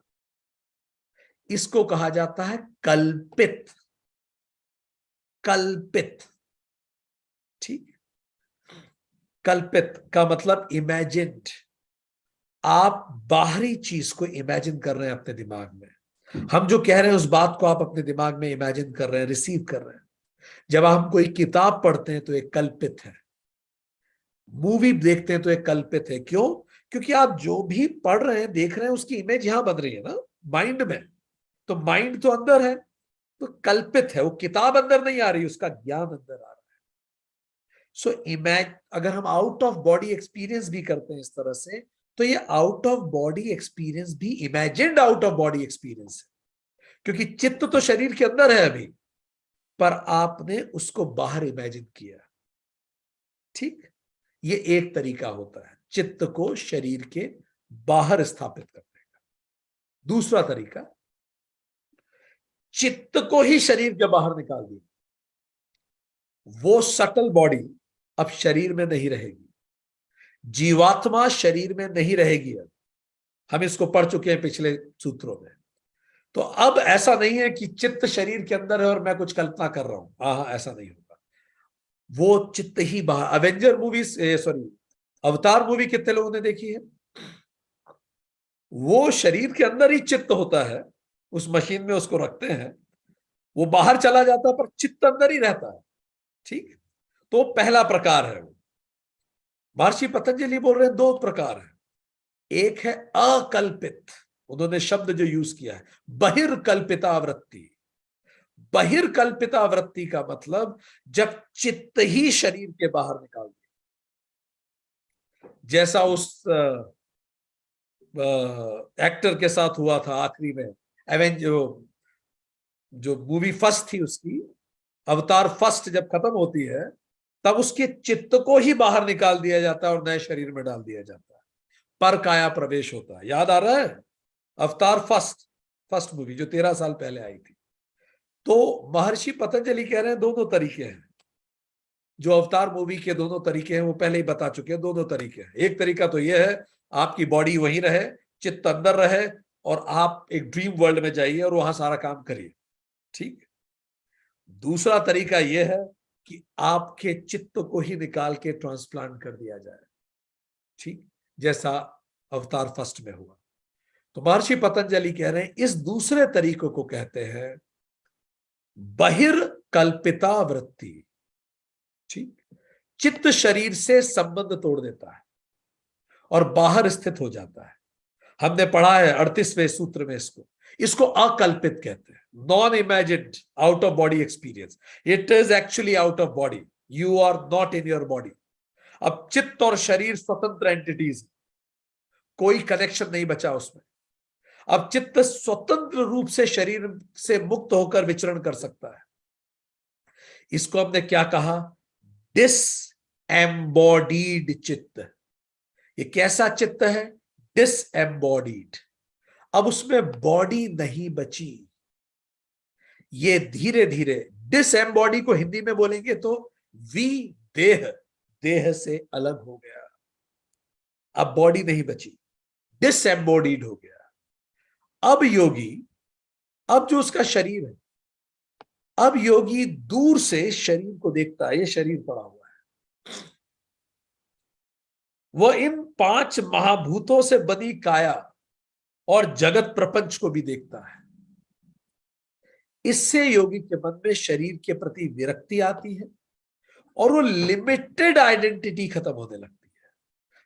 इसको कहा जाता है कल्पित। कल्पित, ठीक। कल्पित का मतलब इमेजिन्ड। आप बाहरी चीज को इमेजिन कर रहे हैं अपने दिमाग में। हम जो कह रहे हैं उस बात को आप अपने दिमाग में इमेजिन कर रहे हैं, रिसीव कर रहे हैं। जब हम कोई किताब पढ़ते हैं तो एक कल्पित है, मूवी देखते हैं तो एक कल्पित है। क्यों? क्योंकि आप जो भी पढ़ रहे हैं, देख रहे हैं, उसकी इमेज यहां बन रही है ना, माइंड में। तो माइंड तो अंदर है, तो कल्पित है। वो किताब अंदर नहीं आ रही, उसका ज्ञान अंदर आ रहा है। सो इमेज, अगर हम आउट ऑफ बॉडी एक्सपीरियंस भी करते हैं इस तरह से, तो ये आउट ऑफ बॉडी एक्सपीरियंस भी imagined out of body experience है। क्योंकि चित्त तो शरीर के अंदर है अभी, पर आपने उसको बाहर इमेजिन किया। ठीक। ये एक तरीका होता है चित्त को शरीर के बाहर स्थापित करने का। दूसरा तरीका, चित्त को ही शरीर के बाहर निकाल दिया, वो सटल बॉडी अब शरीर में नहीं रहेगी, जीवात्मा शरीर में नहीं रहेगी। अब हम इसको पढ़ चुके हैं पिछले सूत्रों में। तो अब ऐसा नहीं है कि चित्त शरीर के अंदर है और मैं कुछ कल्पना कर रहा हूं। हाँ, ऐसा नहीं होगा। वो चित्त ही बाहर। Avenger movie, sorry, Avatar movie कितने लोगों ने देखी है? वो शरीर के अंदर ही चित्त होता है, उस मशीन में उसको रखते हैं, वो बाहर चला जाता है पर चित्त अंदर ही रहता है। ठीक। तो पहला प्रकार है वो। महर्षि पतंजलि बोल रहे हैं दो प्रकार है। एक है अकल्पित, उन्होंने शब्द जो यूज किया है बहिर्कल्पिता वृत्ति। बहिर्कल्पिता वृत्ति का मतलब जब चित्त ही शरीर के बाहर निकाल दिया, जैसा उस एक्टर के साथ हुआ था आखिरी में। जो मूवी फर्स्ट थी उसकी, अवतार फर्स्ट जब खत्म होती है, तब उसके चित्त को ही बाहर निकाल दिया जाता है और नए शरीर में डाल दिया जाता है। पर काया प्रवेश होता है। याद आ रहा है? अवतार फर्स्ट फर्स्ट मूवी जो 13 साल पहले आई थी। तो महर्षि पतंजलि कह रहे हैं दोनों तरीके हैं। जो अवतार मूवी के दोनों तरीके हैं वो पहले ही बता चुके हैं। दोनों तरीके हैं। एक तरीका तो यह है आपकी बॉडी वहीं रहे, चित्त अंदर रहे, और आप एक ड्रीम वर्ल्ड में जाइए और वहां सारा काम करिए। ठीक। दूसरा तरीका यह है कि आपके चित्त को ही निकाल के ट्रांसप्लांट कर दिया जाए। ठीक। जैसा अवतार फर्स्ट में हुआ। तो महर्षि पतंजलि कह रहे हैं इस दूसरे तरीके को कहते हैं बहिर्कल्पिता वृत्ति। ठीक। चित्त शरीर से संबंध तोड़ देता है और बाहर स्थित हो जाता है। हमने पढ़ा है 38वें सूत्र में इसको इसको अकल्पित कहते हैं। Non imagined out of body experience. It is actually out of body. You are not in your body. अब चित्त और शरीर स्वतंत्र एंटिटीज, कोई कनेक्शन नहीं बचा उसमें। अब चित्त स्वतंत्र रूप से शरीर से मुक्त होकर विचरण कर सकता है। इसको हमने क्या कहा? डिसएम्बॉडीड चित्त। ये कैसा चित्त है? डिसएम्बॉडीड। अब उसमें बॉडी नहीं बची। ये धीरे धीरे डिसएम्बॉडी को हिंदी में बोलेंगे तो वी देह, देह से अलग हो गया। अब बॉडी नहीं बची, डिसएम्बॉडीड हो गया। अब योगी, अब जो उसका शरीर है, अब योगी दूर से शरीर को देखता है। ये शरीर पड़ा हुआ है। वह इन 5 महाभूतों से बनी काया और जगत प्रपंच को भी देखता है। इससे योगी के मन में शरीर के प्रति विरक्ति आती है और वो लिमिटेड आइडेंटिटी खत्म होने लगती है।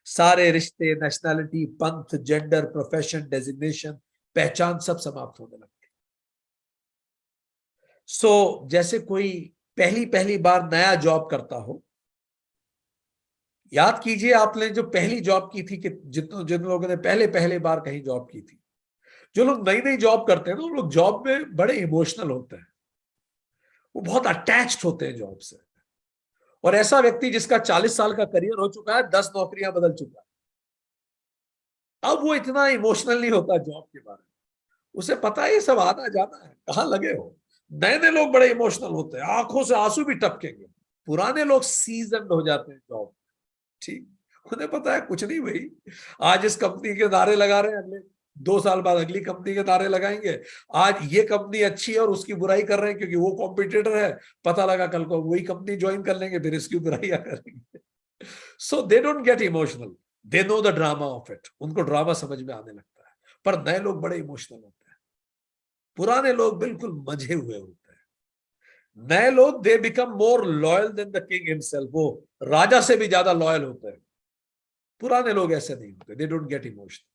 सारे रिश्ते, नेशनैलिटी, पंथ, जेंडर, प्रोफेशन, डेजिग्नेशन, पहचान सब समाप्त होने लगती है। जैसे कोई पहली पहली बार नया जॉब करता हो। याद कीजिए आपने जो पहली जॉब की थी कि जिन लोगों ने पहले पहले बार कहीं जॉब की थी। जो लोग नई नई जॉब करते हैं ना, वो लोग जॉब में बड़े इमोशनल होते हैं। वो बहुत अटैच्ड होते हैं जॉब से। और ऐसा व्यक्ति जिसका 40 साल का करियर हो चुका है, 10 नौकरियां बदल चुका है, अब वो इतना इमोशनल नहीं होता जॉब के बारे में। उसे पता है ये सब आना जाना है, कहां लगे हो। नए नए लोग बड़े इमोशनल होते हैं, आंखों से आंसू भी टपकेंगे। पुराने लोग सीजन्ड हो जाते हैं जॉब। ठीक। उन्हें पता है कुछ नहीं भाई, आज इस कंपनी के नारे लगा रहे हैं, अगले 2 साल बाद अगली कंपनी के नारे लगाएंगे। आज ये कंपनी अच्छी है और उसकी बुराई कर रहे हैं क्योंकि वो कॉम्पिटिटर है। पता लगा कल को वही कंपनी ज्वाइन कर लेंगे, फिर इसकी बुराइयां करेंगे। So they don't get emotional, they know the drama of it. उनको ड्रामा समझ में आने लगता है। पर नए लोग बड़े इमोशनल होते हैं। पुराने लोग बिल्कुल मजे हुए होते हैं। नए लोग they become more loyal than the king himself. वो राजा से भी ज्यादा लॉयल होते हैं। पुराने लोग ऐसे नहीं होते, दे डोंट गेट इमोशनल।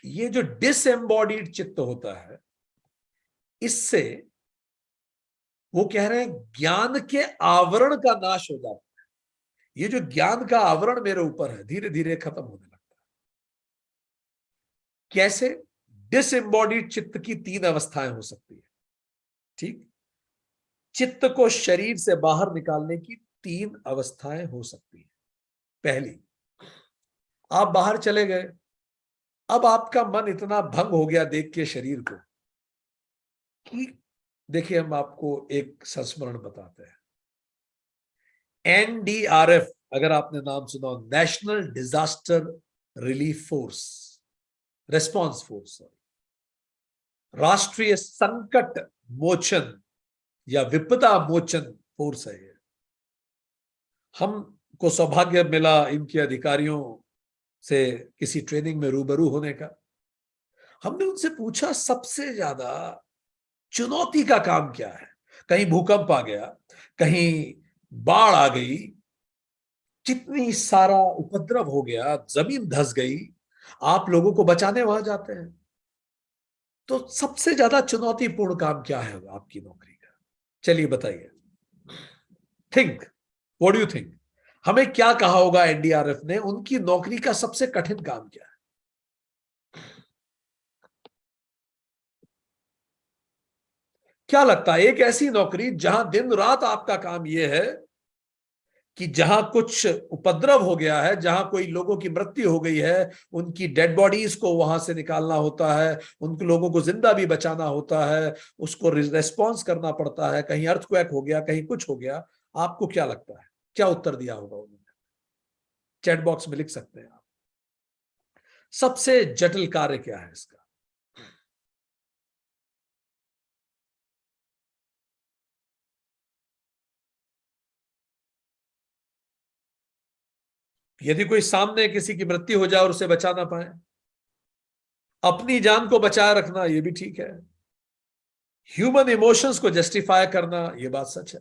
ये जो डिसएम्बॉडीड चित्त होता है, इससे वो कह रहे हैं ज्ञान के आवरण का नाश हो जाता है। ये जो ज्ञान का आवरण मेरे ऊपर है, धीरे धीरे खत्म होने लगता है। कैसे? डिसएम्बॉडीड चित्त की 3 अवस्थाएं हो सकती है। ठीक। चित्त को शरीर से बाहर निकालने की 3 अवस्थाएं हो सकती है। पहली, आप बाहर चले गए, अब आपका मन इतना भंग हो गया देख के शरीर को कि, देखिए हम आपको एक संस्मरण बताते हैं। एनडीआरएफ, अगर आपने नाम सुना हो, national disaster relief force, response force, राष्ट्रीय संकट मोचन या विपदा मोचन फोर्स है ये। हमको सौभाग्य मिला इनके अधिकारियों से किसी ट्रेनिंग में रूबरू होने का। हमने उनसे पूछा सबसे ज्यादा चुनौती का काम क्या है। कहीं भूकंप आ गया, कहीं बाढ़ आ गई, कितनी सारा उपद्रव हो गया, जमीन धस गई, आप लोगों को बचाने वहां जाते हैं। तो सबसे ज्यादा चुनौतीपूर्ण काम क्या है आपकी नौकरी का? चलिए बताइए। Think, what do you think? हमें क्या कहा होगा एनडीआरएफ ने, उनकी नौकरी का सबसे कठिन काम क्या है? क्या लगता है? एक ऐसी नौकरी जहां दिन रात आपका काम यह है कि जहां कुछ उपद्रव हो गया है, जहां कोई लोगों की मृत्यु हो गई है, उनकी डेड बॉडीज को वहां से निकालना होता है, उन लोगों को जिंदा भी बचाना होता है, उसको रिस्पॉन्स करना पड़ता है। कहीं अर्थक्वेक हो गया, कहीं कुछ हो गया। आपको क्या लगता है क्या उत्तर दिया होगा उन्होंने? चैट बॉक्स में लिख सकते हैं आप। सबसे जटिल कार्य क्या है इसका? यदि कोई सामने किसी की मृत्यु हो जाए और उसे बचा ना पाए, अपनी जान को बचाए रखना ये भी ठीक है। ह्यूमन इमोशंस को जस्टिफाई करना ये बात सच है।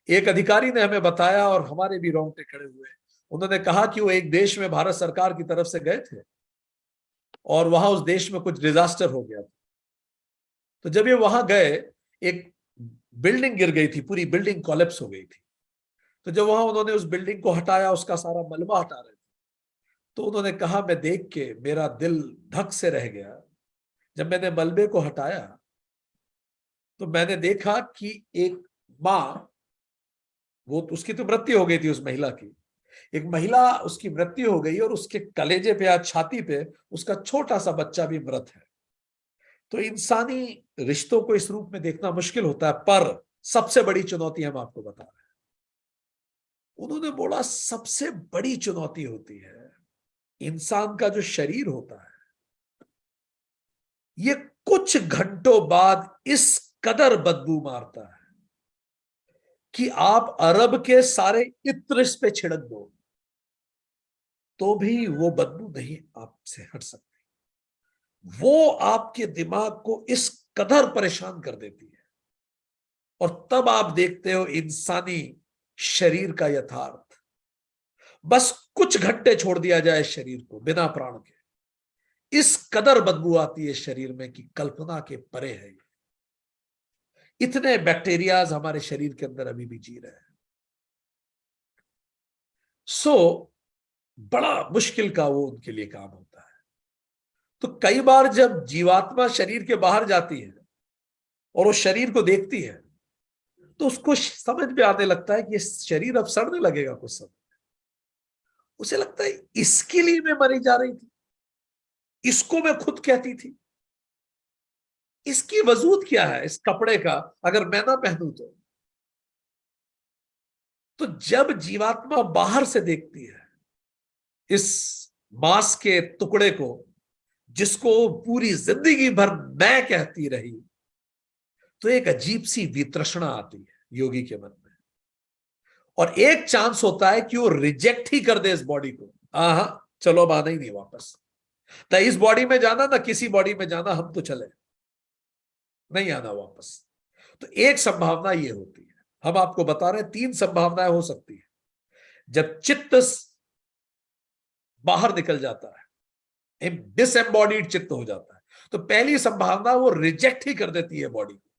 एक अधिकारी ने हमें बताया और हमारे भी रोंगटे खड़े हुए। उन्होंने कहा कि वो एक देश में भारत सरकार की तरफ से गए थे और वहां उस देश में कुछ डिजास्टर हो गया था। तो जब ये वहां गए, एक बिल्डिंग गिर गई थी, पूरी बिल्डिंग कोलैप्स हो गई थी। तो जब वहां उन्होंने उस बिल्डिंग को हटाया, उसका सारा मलबा हटा रहे थे, तो उन्होंने कहा मैं देख के मेरा दिल धक से रह गया। जब मैंने मलबे को हटाया तो मैंने देखा कि एक माँ, वो उसकी तो मृत्यु हो गई थी उस महिला की, एक महिला उसकी मृत्यु हो गई और उसके कलेजे पे या छाती पे उसका छोटा सा बच्चा भी मृत है। तो इंसानी रिश्तों को इस रूप में देखना मुश्किल होता है, पर सबसे बड़ी चुनौती हम आपको बता रहे हैं। उन्होंने बोला सबसे बड़ी चुनौती होती है इंसान का जो शरीर होता है, ये कुछ घंटों बाद इस कदर बदबू मारता है कि आप अरब के सारे इत्र इस पे छिड़क दो तो भी वो बदबू नहीं आपसे हट सकती। वो आपके दिमाग को इस कदर परेशान कर देती है। और तब आप देखते हो इंसानी शरीर का यथार्थ। बस कुछ घंटे छोड़ दिया जाए शरीर को बिना प्राण के, इस कदर बदबू आती है शरीर में कि कल्पना के परे है। इतने बैक्टीरियाज हमारे शरीर के अंदर अभी भी जी रहे हैं। सो बड़ा मुश्किल का वो उनके लिए काम होता है। तो कई बार जब जीवात्मा शरीर के बाहर जाती है और वो शरीर को देखती है, तो उसको समझ में आने लगता है कि ये शरीर अब सड़ने लगेगा कुछ समय। उसे लगता है इसके लिए मैं मरी जा रही थी, इसको मैं खुद कहती थी, इसकी वजूद क्या है इस कपड़े का अगर मैं ना पहनूं तो जब जीवात्मा बाहर से देखती है इस मांस के टुकड़े को, जिसको पूरी जिंदगी भर मैं कहती रही, तो एक अजीब सी वितृष्णा आती है योगी के मन में। और एक चांस होता है कि वो रिजेक्ट ही कर दे इस बॉडी को। हाँ, चलो अब आना ही नहीं वापस, ना इस बॉडी में जाना ना किसी बॉडी में जाना, हम तो चले, नहीं आना वापस। तो एक संभावना ये होती है, हम आपको बता रहे हैं 3 संभावनाएं हो सकती है जब चित्त बाहर निकल जाता है, डिसएम्बॉडीड चित्त हो जाता है। तो पहली संभावना वो रिजेक्ट ही कर देती है बॉडी को,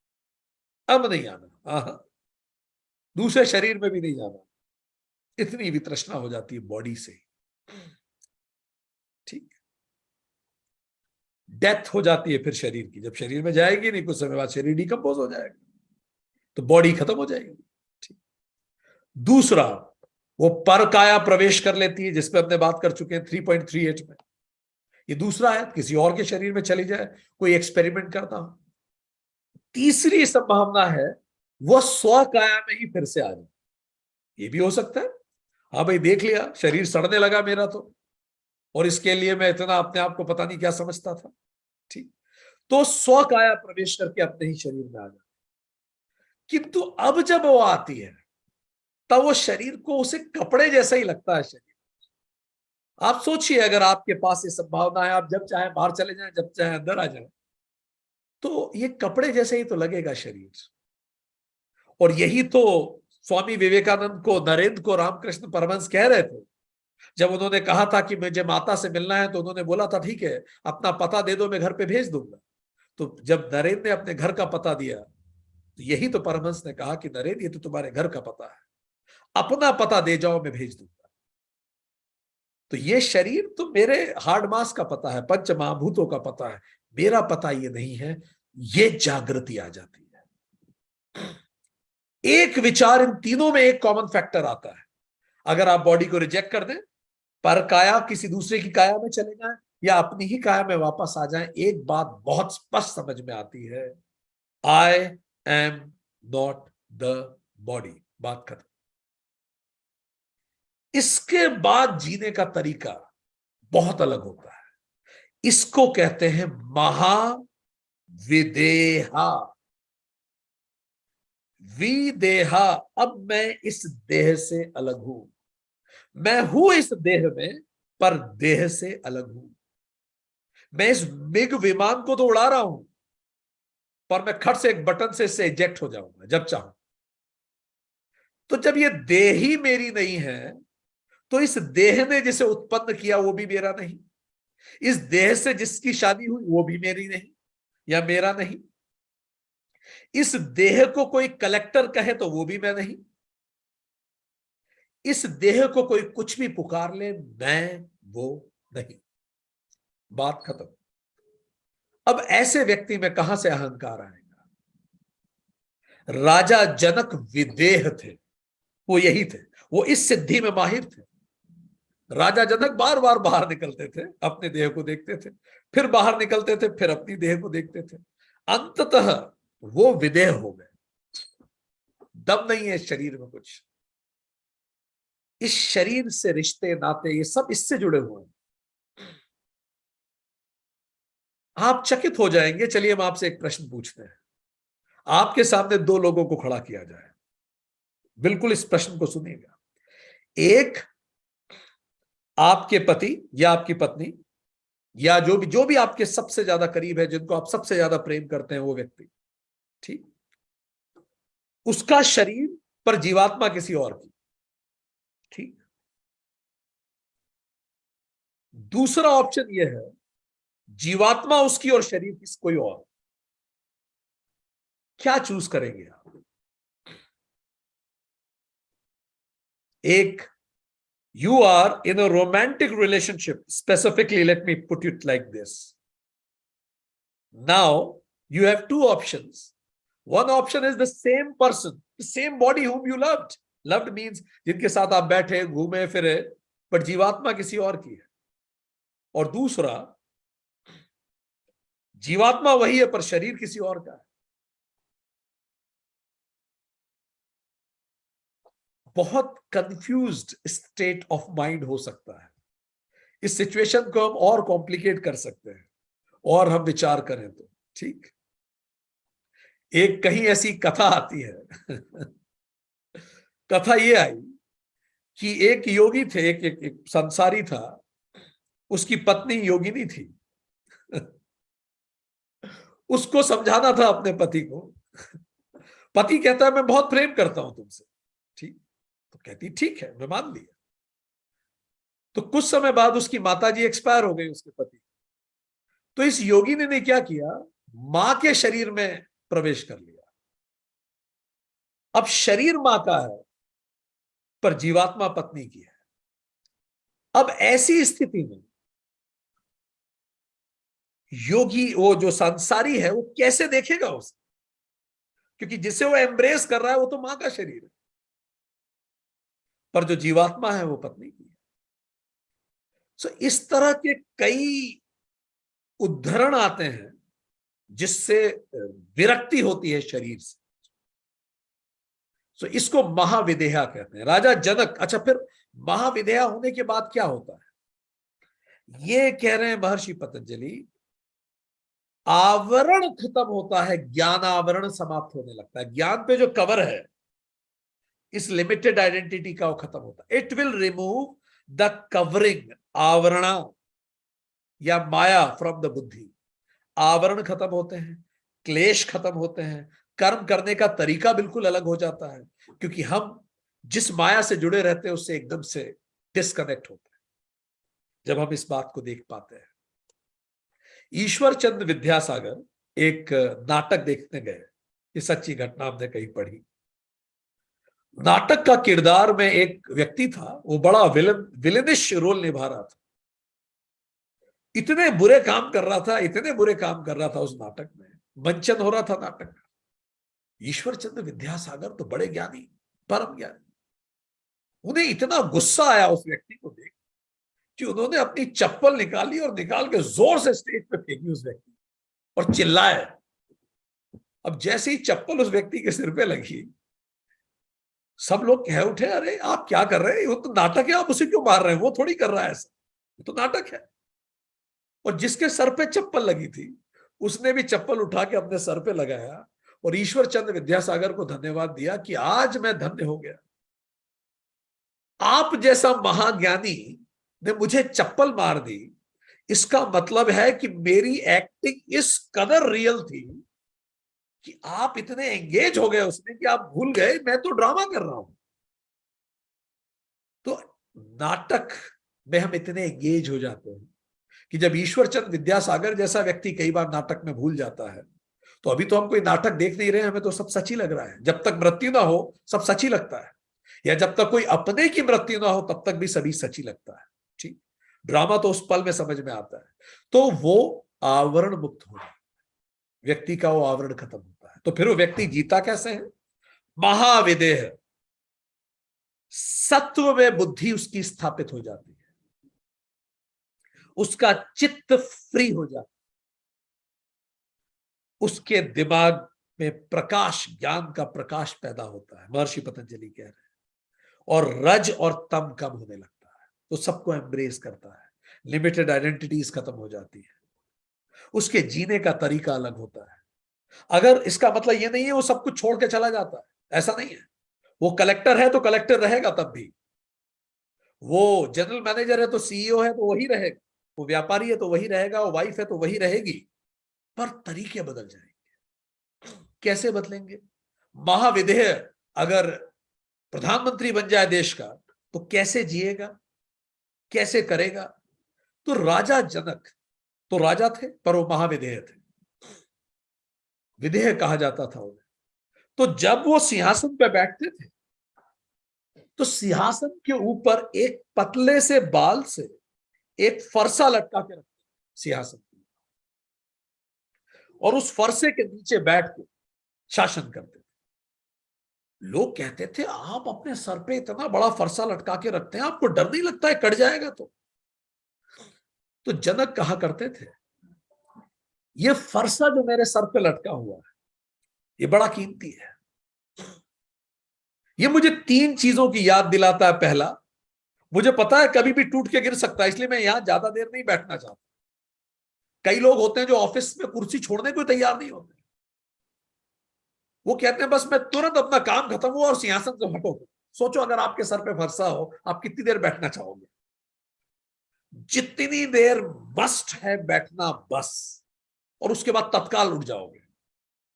अब नहीं आना, दूसरे शरीर में भी नहीं जाना, इतनी वितृष्णा हो जाती है बॉडी से। ठीक, डेथ हो जाती है फिर शरीर की। जब शरीर में जाएगी नहीं, कुछ समय बाद शरीर डिकम्पोज हो जाएगा, तो बॉडी खत्म हो जाएगी। ठीक। दूसरा, वो पर काया प्रवेश कर लेती है, जिसपे हमने बात कर चुके हैं 3.38 में। ये दूसरा है, किसी और के शरीर में चली जाए, कोई एक्सपेरिमेंट करता हो। तीसरी संभावना है वह स्व काया में ही फिर से आ जाए। ये भी हो सकता है, हाँ भाई देख लिया शरीर सड़ने लगा मेरा तो, और इसके लिए मैं इतना अपने आप को पता नहीं क्या समझता था। ठीक, तो स्व काया प्रवेश करके अपने ही शरीर में आ जाए। किंतु अब जब वो आती है तब वो शरीर को उसे कपड़े जैसा ही लगता है शरीर। आप सोचिए अगर आपके पास ये संभावना है, आप जब चाहे बाहर चले जाएं, जब चाहे अंदर आ जाएं, तो ये कपड़े जैसे ही तो लगेगा शरीर। और यही तो स्वामी विवेकानंद को, नरेंद्र को रामकृष्ण परमहंस कह रहे थे जब उन्होंने कहा था कि मुझे माता से मिलना है। तो उन्होंने बोला था ठीक है अपना पता दे दो, मैं घर पे भेज दूंगा। तो जब नरेंद्र ने अपने घर का पता दिया, तो यही तो परमहंस ने कहा कि नरेंद्र ये तो तुम्हारे घर का पता है, अपना पता दे जाओ मैं भेज दूंगा। तो ये शरीर तो मेरे हार्ड मास का पता है, पंच महाभूतों का पता है, मेरा पता ये नहीं है। ये जागृति आ जाती है। एक विचार, इन तीनों में एक कॉमन फैक्टर आता है। अगर आप बॉडी को रिजेक्ट कर दें, पर काया किसी दूसरे की काया में चले जाएं या अपनी ही काया में वापस आ जाएं, एक बात बहुत स्पष्ट समझ में आती है, I am not the body. बात खत्म। इसके बाद जीने का तरीका बहुत अलग होता है। इसको कहते हैं महाविदेहा। विदेहा, अब मैं इस देह से अलग हूं। मैं हूं इस देह में, पर देह से अलग हूं। मैं इस मिग विमान को तो उड़ा रहा हूं, पर मैं खट से एक बटन से इससे इजेक्ट हो जाऊंगा जब चाहूं। तो जब ये देह ही मेरी नहीं है, तो इस देह ने जिसे उत्पन्न किया वो भी मेरा नहीं। इस देह से जिसकी शादी हुई वो भी मेरी नहीं या मेरा नहीं। इस देह को कोई कलेक्टर कहे तो वो भी मैं नहीं। इस देह को कोई कुछ भी पुकार ले, मैं वो नहीं। बात खत्म। अब ऐसे व्यक्ति में कहां से अहंकार आएगा? राजा जनक विदेह थे, वो यही थे, वो इस सिद्धि में माहिर थे। राजा जनक बार बार बाहर निकलते थे, अपने देह को देखते थे, फिर बाहर निकलते थे, फिर अपनी देह को देखते थे। अंततः वो विदेह हो गए। दम नहीं है शरीर में कुछ। इस शरीर से रिश्ते नाते ये सब इससे जुड़े हुए हैं। आप चकित हो जाएंगे। चलिए हम आपसे एक प्रश्न पूछते हैं। आपके सामने दो लोगों को खड़ा किया जाए, बिल्कुल इस प्रश्न को सुनिएगा। एक आपके पति या आपकी पत्नी या जो भी आपके सबसे ज्यादा करीब है, जिनको आप सबसे ज्यादा प्रेम करते हैं, वो व्यक्ति, ठीक, उसका शरीर पर जीवात्मा किसी और की, ठीक। दूसरा ऑप्शन यह है, जीवात्मा उसकी और शरीर किसी कोई और। क्या चूज करेंगे आप? एक, you are in a romantic relationship. Specifically, let me put it like this. Now, you have two options. One option is the same person, the same body whom you loved. Loved means जिनके साथ आप बैठे, घूमे फिरे, पर जीवात्मा किसी और की है। और दूसरा, जीवात्मा वही है पर शरीर किसी और का है। बहुत कंफ्यूज्ड स्टेट ऑफ माइंड हो सकता है। इस सिचुएशन को हम और कॉम्प्लिकेट कर सकते हैं और हम विचार करें तो, ठीक। एक कहीं ऐसी कथा आती है कथा ये आई कि एक योगी थे, एक संसारी था, उसकी पत्नी योगिनी थी उसको समझाना था अपने पति को। पति कहता है मैं बहुत प्रेम करता हूं तुमसे, ठीक। तो कहती ठीक है, मैं मान लिया। तो कुछ समय बाद उसकी माताजी एक्सपायर हो गई, उसके पति। तो इस योगिनी ने क्या किया, मां के शरीर में प्रवेश कर लिया। अब शरीर मां का है पर जीवात्मा पत्नी की है। अब ऐसी स्थिति में योगी, वो जो संसारी है, वो कैसे देखेगा उसे? क्योंकि जिसे वो एम्ब्रेस कर रहा है वो तो मां का शरीर है, पर जो जीवात्मा है वो पत्नी की है। सो इस तरह के कई उद्धरण आते हैं जिससे विरक्ति होती है शरीर से। सो इसको महाविदेहा कहते हैं। राजा जनक, अच्छा फिर महाविदेहा होने के बाद क्या होता है? ये कह रहे हैं महर्षि पतंजलि, आवरण खत्म होता है, ज्ञान आवरण समाप्त होने लगता है। ज्ञान पे जो कवर है, इस लिमिटेड आइडेंटिटी का, वो खत्म होता है। It will remove the covering, आवरणा या माया फ्रॉम द बुद्धि। आवरण खत्म होते हैं, क्लेश खत्म होते हैं, कर्म करने का तरीका बिल्कुल अलग हो जाता है, क्योंकि हम जिस माया से जुड़े रहते हैं उससे एकदम से डिस्कनेक्ट होते हैं जब हम इस बात को देख पाते हैं। ईश्वर चंद्र विद्यासागर एक नाटक देखने गए, ये सच्ची घटना हमने कहीं पढ़ी। नाटक का किरदार में एक व्यक्ति था, वो बड़ा विलेनिश रोल निभा रहा था। इतने बुरे काम कर रहा था, इतने बुरे काम कर रहा था उस नाटक में। मंचन हो रहा था नाटक का। ईश्वर चंद्र विद्यासागर तो बड़े ज्ञानी, परम ज्ञानी। उन्हें इतना गुस्सा आया उस व्यक्ति को देख कि उन्होंने अपनी चप्पल निकाली और निकाल के जोर से स्टेज पे फेंकी उस व्यक्ति और चिल्लाए। अब जैसे ही चप्पल उस व्यक्ति के सिर पे लगी, सब लोग कह उठे, अरे आप क्या कर रहे हैं, वो तो नाटक है, आप उसे क्यों मार रहे हैं, वो थोड़ी कर रहा है ऐसा, तो नाटक है। और जिसके सर पे चप्पल लगी थी उसने भी चप्पल उठा के अपने सर पे लगाया और ईश्वर चंद्र विद्यासागर को धन्यवाद दिया कि आज मैं धन्य हो गया, आप जैसा महाज्ञानी ने मुझे चप्पल मार दी। इसका मतलब है कि मेरी एक्टिंग इस कदर रियल थी कि आप इतने एंगेज हो गए उसमें कि आप भूल गए मैं तो ड्रामा कर रहा हूं। तो नाटक में हम इतने एंगेज हो जाते हैं कि जब ईश्वर चंद्र विद्यासागर जैसा व्यक्ति कई बार नाटक में भूल जाता है, तो अभी तो हम कोई नाटक देख नहीं रहे, हमें तो सब सच ही लग रहा है। जब तक मृत्यु ना हो सब सच ही लगता है, या जब तक कोई अपने की मृत्यु ना हो तब तक भी सभी सच ही लगता है। ठीक, ड्रामा तो उस पल में समझ में आता है। तो वो आवरण मुक्त हो जाता है, व्यक्ति का वो आवरण खत्म होता है। तो फिर वो व्यक्ति जीता कैसे है? महाविदेह, सत्व में बुद्धि उसकी स्थापित हो जाती है, उसका चित्त फ्री हो जाता है, उसके दिमाग में प्रकाश, ज्ञान का प्रकाश पैदा होता है, महर्षि पतंजलि कह रहे हैं, और रज और तम कम होने लगता है, तो सबको एम्ब्रेस करता है, लिमिटेड आइडेंटिटीज खत्म हो जाती है, उसके जीने का तरीका अलग होता है। अगर इसका मतलब ये नहीं है वो सब कुछ छोड़ के चला जाता है, ऐसा नहीं है। वो कलेक्टर है तो कलेक्टर रहेगा तब भी, वो जनरल मैनेजर है तो सीईओ है तो वही रहेगा, वो व्यापारी है तो वही रहेगा, वो वाइफ है तो वही रहेगी, पर तरीके बदल जाएंगे। कैसे बदलेंगे? महाविदेह अगर प्रधानमंत्री बन जाए देश का तो कैसे जिएगा, कैसे करेगा? तो राजा जनक तो राजा थे पर वो महाविदेह थे, विदेह कहा जाता था उन्हें। तो जब वो सिंहासन पे बैठते थे तो सिंहासन के ऊपर एक पतले से बाल से एक फरसा लटका के रखते सिंहासन, और उस फरसे के नीचे बैठ के शासन करते थे। लोग कहते थे आप अपने सर पे इतना बड़ा फरसा लटका के रखते हैं, आपको डर नहीं लगता है कट जाएगा? तो जनक कहा करते थे ये फरसा जो मेरे सर पे लटका हुआ है ये बड़ा कीमती है, ये मुझे तीन चीजों की याद दिलाता है। पहला, मुझे पता है कभी भी टूट के गिर सकता है, इसलिए मैं यहां ज्यादा देर नहीं बैठना चाहता। कई लोग होते हैं जो ऑफिस में कुर्सी छोड़ने को तैयार नहीं होते, वो कहते हैं बस मैं तुरंत अपना काम खत्म हुआ और सिंहासन से हटो। सोचो अगर आपके सर पे फरसा हो, आप कितनी देर बैठना चाहोगे? जितनी देर मस्ट है बैठना बस, और उसके बाद तत्काल उठ जाओगे।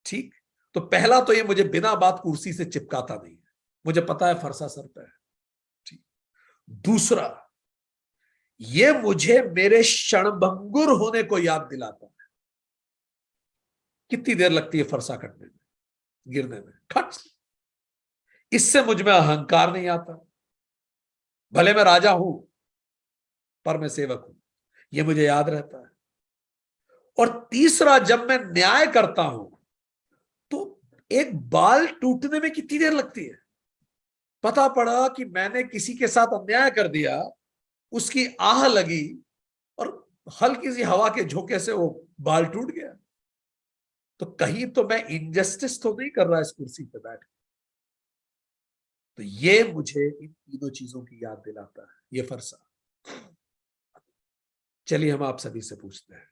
ठीक, तो पहला तो ये मुझे बिना बात कुर्सी से चिपकाता नहीं है, मुझे पता है फरसा सर पे है। ठीक, दूसरा, ये मुझे मेरे क्षणभंगुर होने को याद दिलाता है। कितनी देर लगती है फरसा कटने में, गिरने में, खट। इससे मुझ में अहंकार नहीं आता, भले मैं राजा हूं पर मैं सेवक हूं, यह मुझे याद रहता है। और तीसरा, जब मैं न्याय करता हूं तो एक बाल टूटने में कितनी देर लगती है? पता पड़ा कि मैंने किसी के साथ अन्याय कर दिया, उसकी आह लगी और हल्की सी हवा के झोंके से वो बाल टूट गया। तो कहीं तो मैं इनजस्टिस तो नहीं कर रहा इस कुर्सी पे बैठ। तो ये मुझे इन तीनों चीजों की याद दिलाता है, ये फरसा। चलिए हम आप सभी से पूछते हैं,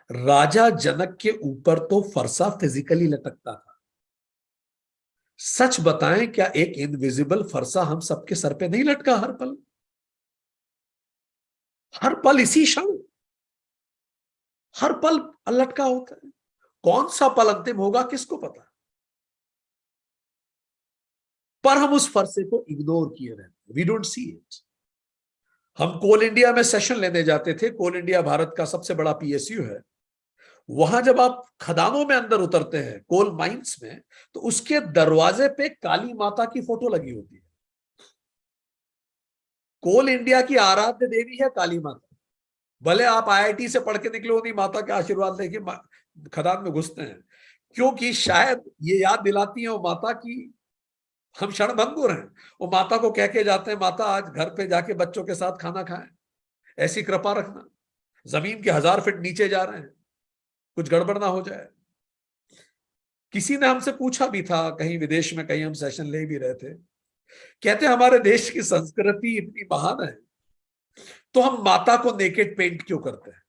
राजा जनक के ऊपर तो फरसा फिजिकली लटकता था, सच बताएं क्या एक इनविजिबल फरसा हम सबके सर पे नहीं लटका हर पल? हर पल, इसी क्षण, हर पल लटका होता है। कौन सा पल अंतिम होगा किसको पता, पर हम उस फरसे को इग्नोर किए रहते, वी डोंट सी इट। हम कोल इंडिया में सेशन लेने जाते थे, कोल इंडिया भारत का सबसे बड़ा पीएसयू है। वहां जब आप खदानों में अंदर उतरते हैं, कोल माइंस में, तो उसके दरवाजे पे काली माता की फोटो लगी होती है। कोल इंडिया की आराध्य देवी है काली माता। भले आप आईआईटी से पढ़ के निकले हो, नहीं, माता के आशीर्वाद लेके खदान में घुसते हैं, क्योंकि शायद ये याद दिलाती है वो माता की हम क्षणभंगुर हैं। वो माता को कह के जाते हैं, माता आज घर पे जाके बच्चों के साथ खाना खाएं, ऐसी कृपा रखना, जमीन के 1000 फीट नीचे जा रहे हैं, कुछ गड़बड़ ना हो जाए। किसी ने हमसे पूछा भी था कहीं विदेश में, कहीं हम सेशन ले भी रहे थे, कहते हमारे देश की संस्कृति इतनी महान है तो हम माता को नेकेड पेंट क्यों करते हैं,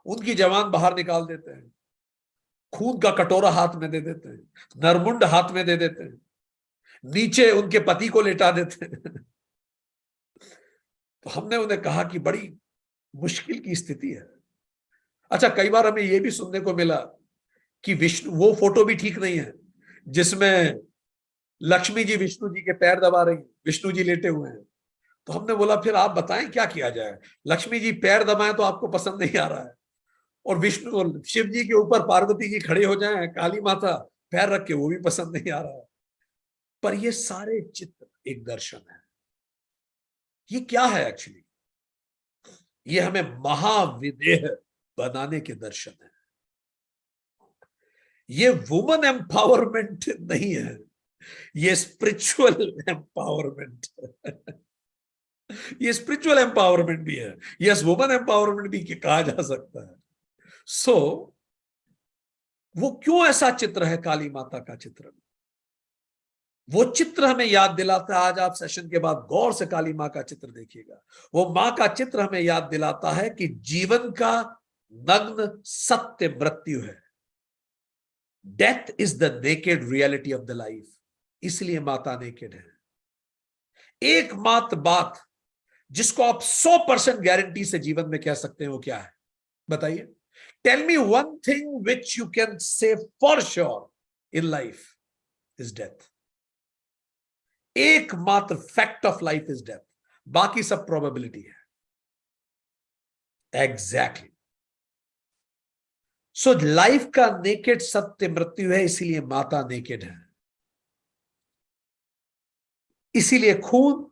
उनकी जवान बाहर निकाल देते हैं, खून का कटोरा हाथ में दे देते हैं, नरमुंड हाथ में दे देते हैं, नीचे उनके पति को लेटा देते हैं। तो हमने उन्हें कहा कि बड़ी मुश्किल की स्थिति है। अच्छा, कई बार हमें यह भी सुनने को मिला कि विष्णु, वो फोटो भी ठीक नहीं है जिसमें लक्ष्मी जी विष्णु जी के पैर दबा रही, विष्णु जी लेटे हुए हैं। तो हमने बोला फिर आप बताएं क्या किया जाए, लक्ष्मी जी पैर दबाएं तो आपको पसंद नहीं आ रहा है, और विष्णु शिव जी के ऊपर पार्वती जी खड़े हो जाएं, काली माता पैर रख के, वो भी पसंद नहीं आ रहा है। पर ये सारे चित्र एक दर्शन है। ये क्या है एक्चुअली? ये हमें महाविदेह बनाने के दर्शन है। ये वुमन एम्पावरमेंट नहीं है, ये स्पिरिचुअल एम्पावरमेंट है। ये स्पिरिचुअल एम्पावरमेंट भी है, यस, वुमन एम्पावरमेंट भी कहा जा सकता है। सो वो क्यों ऐसा चित्र है काली माता का चित्र? वो चित्र हमें याद दिलाता है, आज आप सेशन के बाद गौर से काली मां का चित्र देखिएगा, वो मां का चित्र हमें याद दिलाता है कि जीवन का नग्न सत्य मृत्यु है। Death is the naked reality of the life, इसलिए माता नेकेड है। एकमात्र बात जिसको आप 100% गारंटी से जीवन में कह सकते हैं वो क्या है बताइए? Tell me one thing which you can say for sure in life is death. एकमात्र fact of life is death, बाकी सब प्रोबेबिलिटी है। एग्जैक्टली। सो लाइफ का नेकेड सत्य मृत्यु है, इसीलिए माता नेकेड है। इसीलिए खून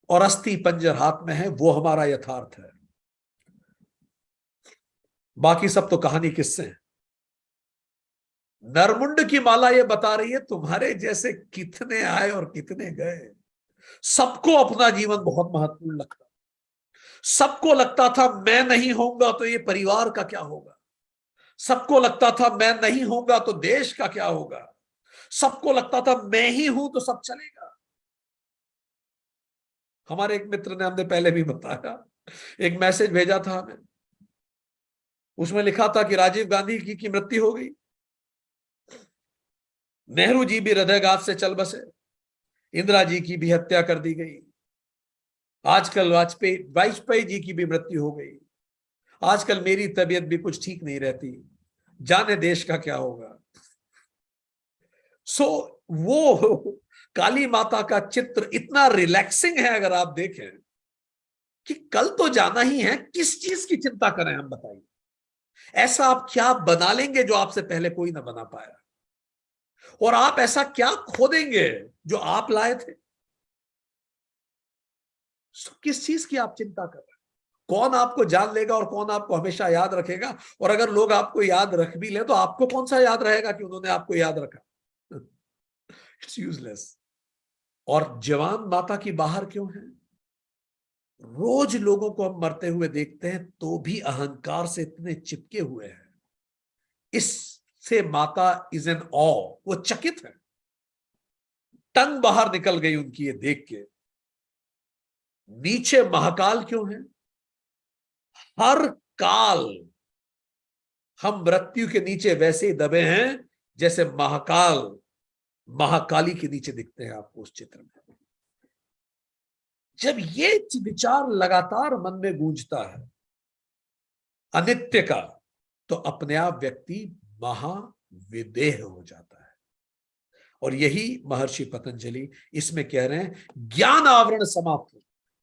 और अस्थि पंजर हाथ में है, वो हमारा यथार्थ है। बाकी सब तो कहानी किससे है। नरमुंड की माला ये बता रही है तुम्हारे जैसे कितने आए और कितने गए। सबको अपना जीवन बहुत महत्वपूर्ण लगता, सबको लगता था मैं नहीं होऊंगा तो ये परिवार का क्या होगा, सबको लगता था मैं नहीं होऊंगा तो देश का क्या होगा, सबको लगता था मैं ही हूं तो सब चलेगा। हमारे एक मित्र ने, हमने पहले भी बताया, एक मैसेज भेजा था हमें, उसमें लिखा था कि राजीव गांधी की मृत्यु हो गई, नेहरू जी भी हृदयघात से चल बसे, इंदिरा जी की भी हत्या कर दी गई, आजकल वाजपेयी जी की भी मृत्यु हो गई, आजकल मेरी तबीयत भी कुछ ठीक नहीं रहती, जाने देश का क्या होगा। सो वो काली माता का चित्र इतना रिलैक्सिंग है अगर आप देखें कि कल तो जाना ही है, किस चीज की चिंता करें हम बताइए। ऐसा आप क्या बना लेंगे जो आपसे पहले कोई ना बना पाया, और आप ऐसा क्या खो देंगे जो आप लाए थे। किस चीज की आप चिंता कर रहे हैं? कौन आपको जान लेगा और कौन आपको हमेशा याद रखेगा? और अगर लोग आपको याद रख भी ले तो आपको कौन सा याद रहेगा कि उन्होंने आपको याद रखा? It's useless. और जवान माता की बाहर क्यों है? रोज लोगों को हम मरते हुए देखते हैं तो भी अहंकार से इतने चिपके हुए हैं, इससे माता इज एन ऑ, वो चकित है, टंग बाहर निकल गई उनकी ये देख के। नीचे महाकाल क्यों है? हर काल हम मृत्यु के नीचे वैसे ही दबे हैं जैसे महाकाल महाकाली के नीचे दिखते हैं आपको उस चित्र में। जब ये विचार लगातार मन में गूंजता है अनित्य का, तो अपने आप व्यक्ति महाविदेह हो जाता है। और यही महर्षि पतंजलि इसमें कह रहे हैं, ज्ञान आवरण समाप्त,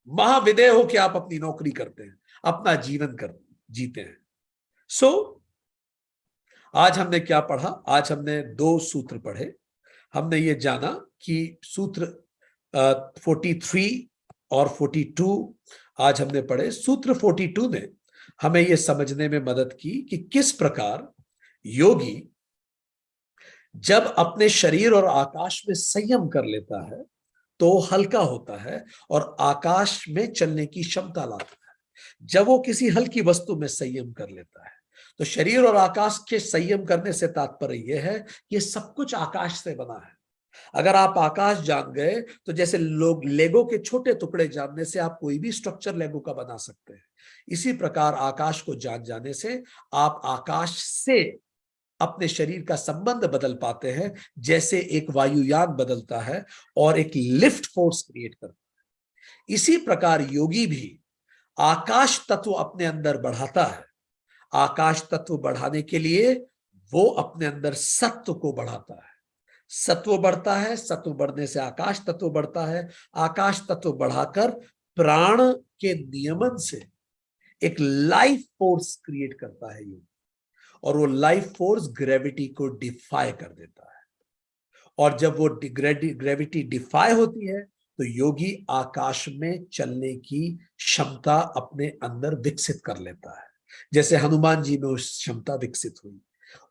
महाविदेह हो कि आप अपनी नौकरी करते हैं, अपना जीवन जीते हैं। सो आज हमने क्या पढ़ा? आज हमने 2 सूत्र पढ़े। हमने ये जाना कि सूत्र 43 और 42 आज हमने पढ़े। सूत्र 42 ने हमें यह समझने में मदद की कि किस प्रकार योगी जब अपने शरीर और आकाश में संयम कर लेता है तो हल्का होता है और आकाश में चलने की क्षमता लाता है। जब वो किसी हल्की वस्तु में संयम कर लेता है, तो शरीर और आकाश के संयम करने से तात्पर्य यह है कि ये सब कुछ आकाश से बना है। अगर आप आकाश जान गए तो जैसे लोग लेगो के छोटे टुकड़े जानने से आप कोई भी स्ट्रक्चर लेगो का बना सकते हैं, इसी प्रकार आकाश को जान जाने से आप आकाश से अपने शरीर का संबंध बदल पाते हैं, जैसे एक वायुयान बदलता है और एक लिफ्ट फोर्स क्रिएट करता है। इसी प्रकार योगी भी आकाश तत्व अपने अंदर बढ़ाता है। आकाश तत्व बढ़ाने के लिए वो अपने अंदर सत्व को बढ़ाता है। सत्व बढ़ता है, सत्व बढ़ने से आकाश तत्व बढ़ता है, आकाश तत्व बढ़ाकर प्राण के नियमन से एक लाइफ फोर्स क्रिएट करता है योग, और वो लाइफ फोर्स ग्रेविटी को डिफाई कर देता है। और जब वो ग्रेविटी डिफाई होती है तो योगी आकाश में चलने की क्षमता अपने अंदर विकसित कर लेता है, जैसे हनुमान जी में उस क्षमता विकसित हुई।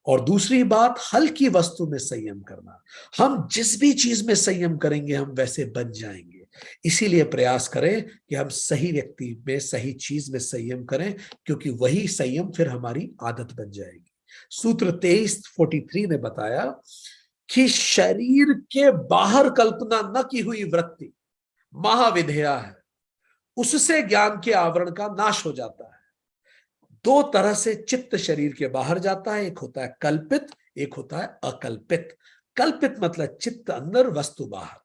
और दूसरी बात, हल्की वस्तु में संयम करना। हम जिस भी चीज में संयम करेंगे हम वैसे बन जाएंगे। इसीलिए प्रयास करें कि हम सही व्यक्ति में, सही चीज में संयम करें, क्योंकि वही संयम फिर हमारी आदत बन जाएगी। सूत्र 23:43 ने बताया कि शरीर के बाहर कल्पना न की हुई वृत्ति महाविधेया है, उससे ज्ञान के आवरण का नाश हो जाता है। दो तरह से चित्त शरीर के बाहर जाता है, एक होता है कल्पित, एक होता है अकल्पित। कल्पित मतलब चित्त अंदर, वस्तु बाहर।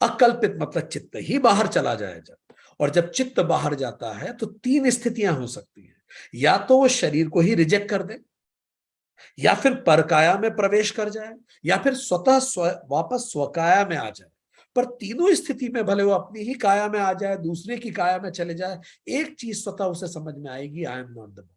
अकल्पित मतलब चित्त ही बाहर चला जाए जब। और जब चित्त बाहर जाता है तो तीन स्थितियां हो सकती हैं, या तो वो शरीर को ही रिजेक्ट कर दे, या फिर परकाया में प्रवेश कर जाए, या फिर स्वतः वापस स्वकाया में आ जाए। पर तीनों स्थिति में भले वो अपनी ही काया में आ जाए, दूसरे की काया में चले जाए, एक चीज स्वतः उसे समझ में आएगी, I am not the body.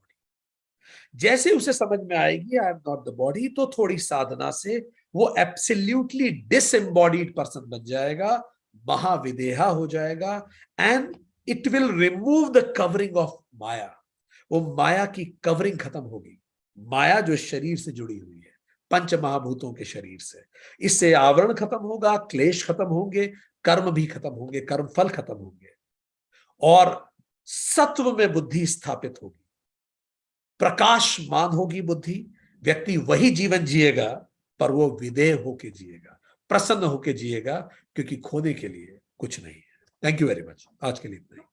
जैसे उसे समझ में आएगी I am not the body, तो थोड़ी साधना से वो एब्सोल्युटली डिसएम्बॉडीड पर्सन बन जाएगा, महाविदेहा हो जाएगा, and it will remove the covering of maya. वो माया की कवरिंग खत्म होगी। माया जो शरीर से जुड़ी हुई है, पंच महाभूतों के शरीर से, इससे आवरण खत्म होगा, क्लेश खत्म होंगे, कर्म भी खत्म होंगे, कर्म फल खत्म होंगे, और सत्व में बुद्धि स्थापित होगी, प्रकाशमान होगी बुद्धि। व्यक्ति वही जीवन जिएगा, पर वो विदेह होके जिएगा, प्रसन्न होके जिएगा, क्योंकि खोने के लिए कुछ नहीं है। Thank you very much. आज के लिए इतना ही।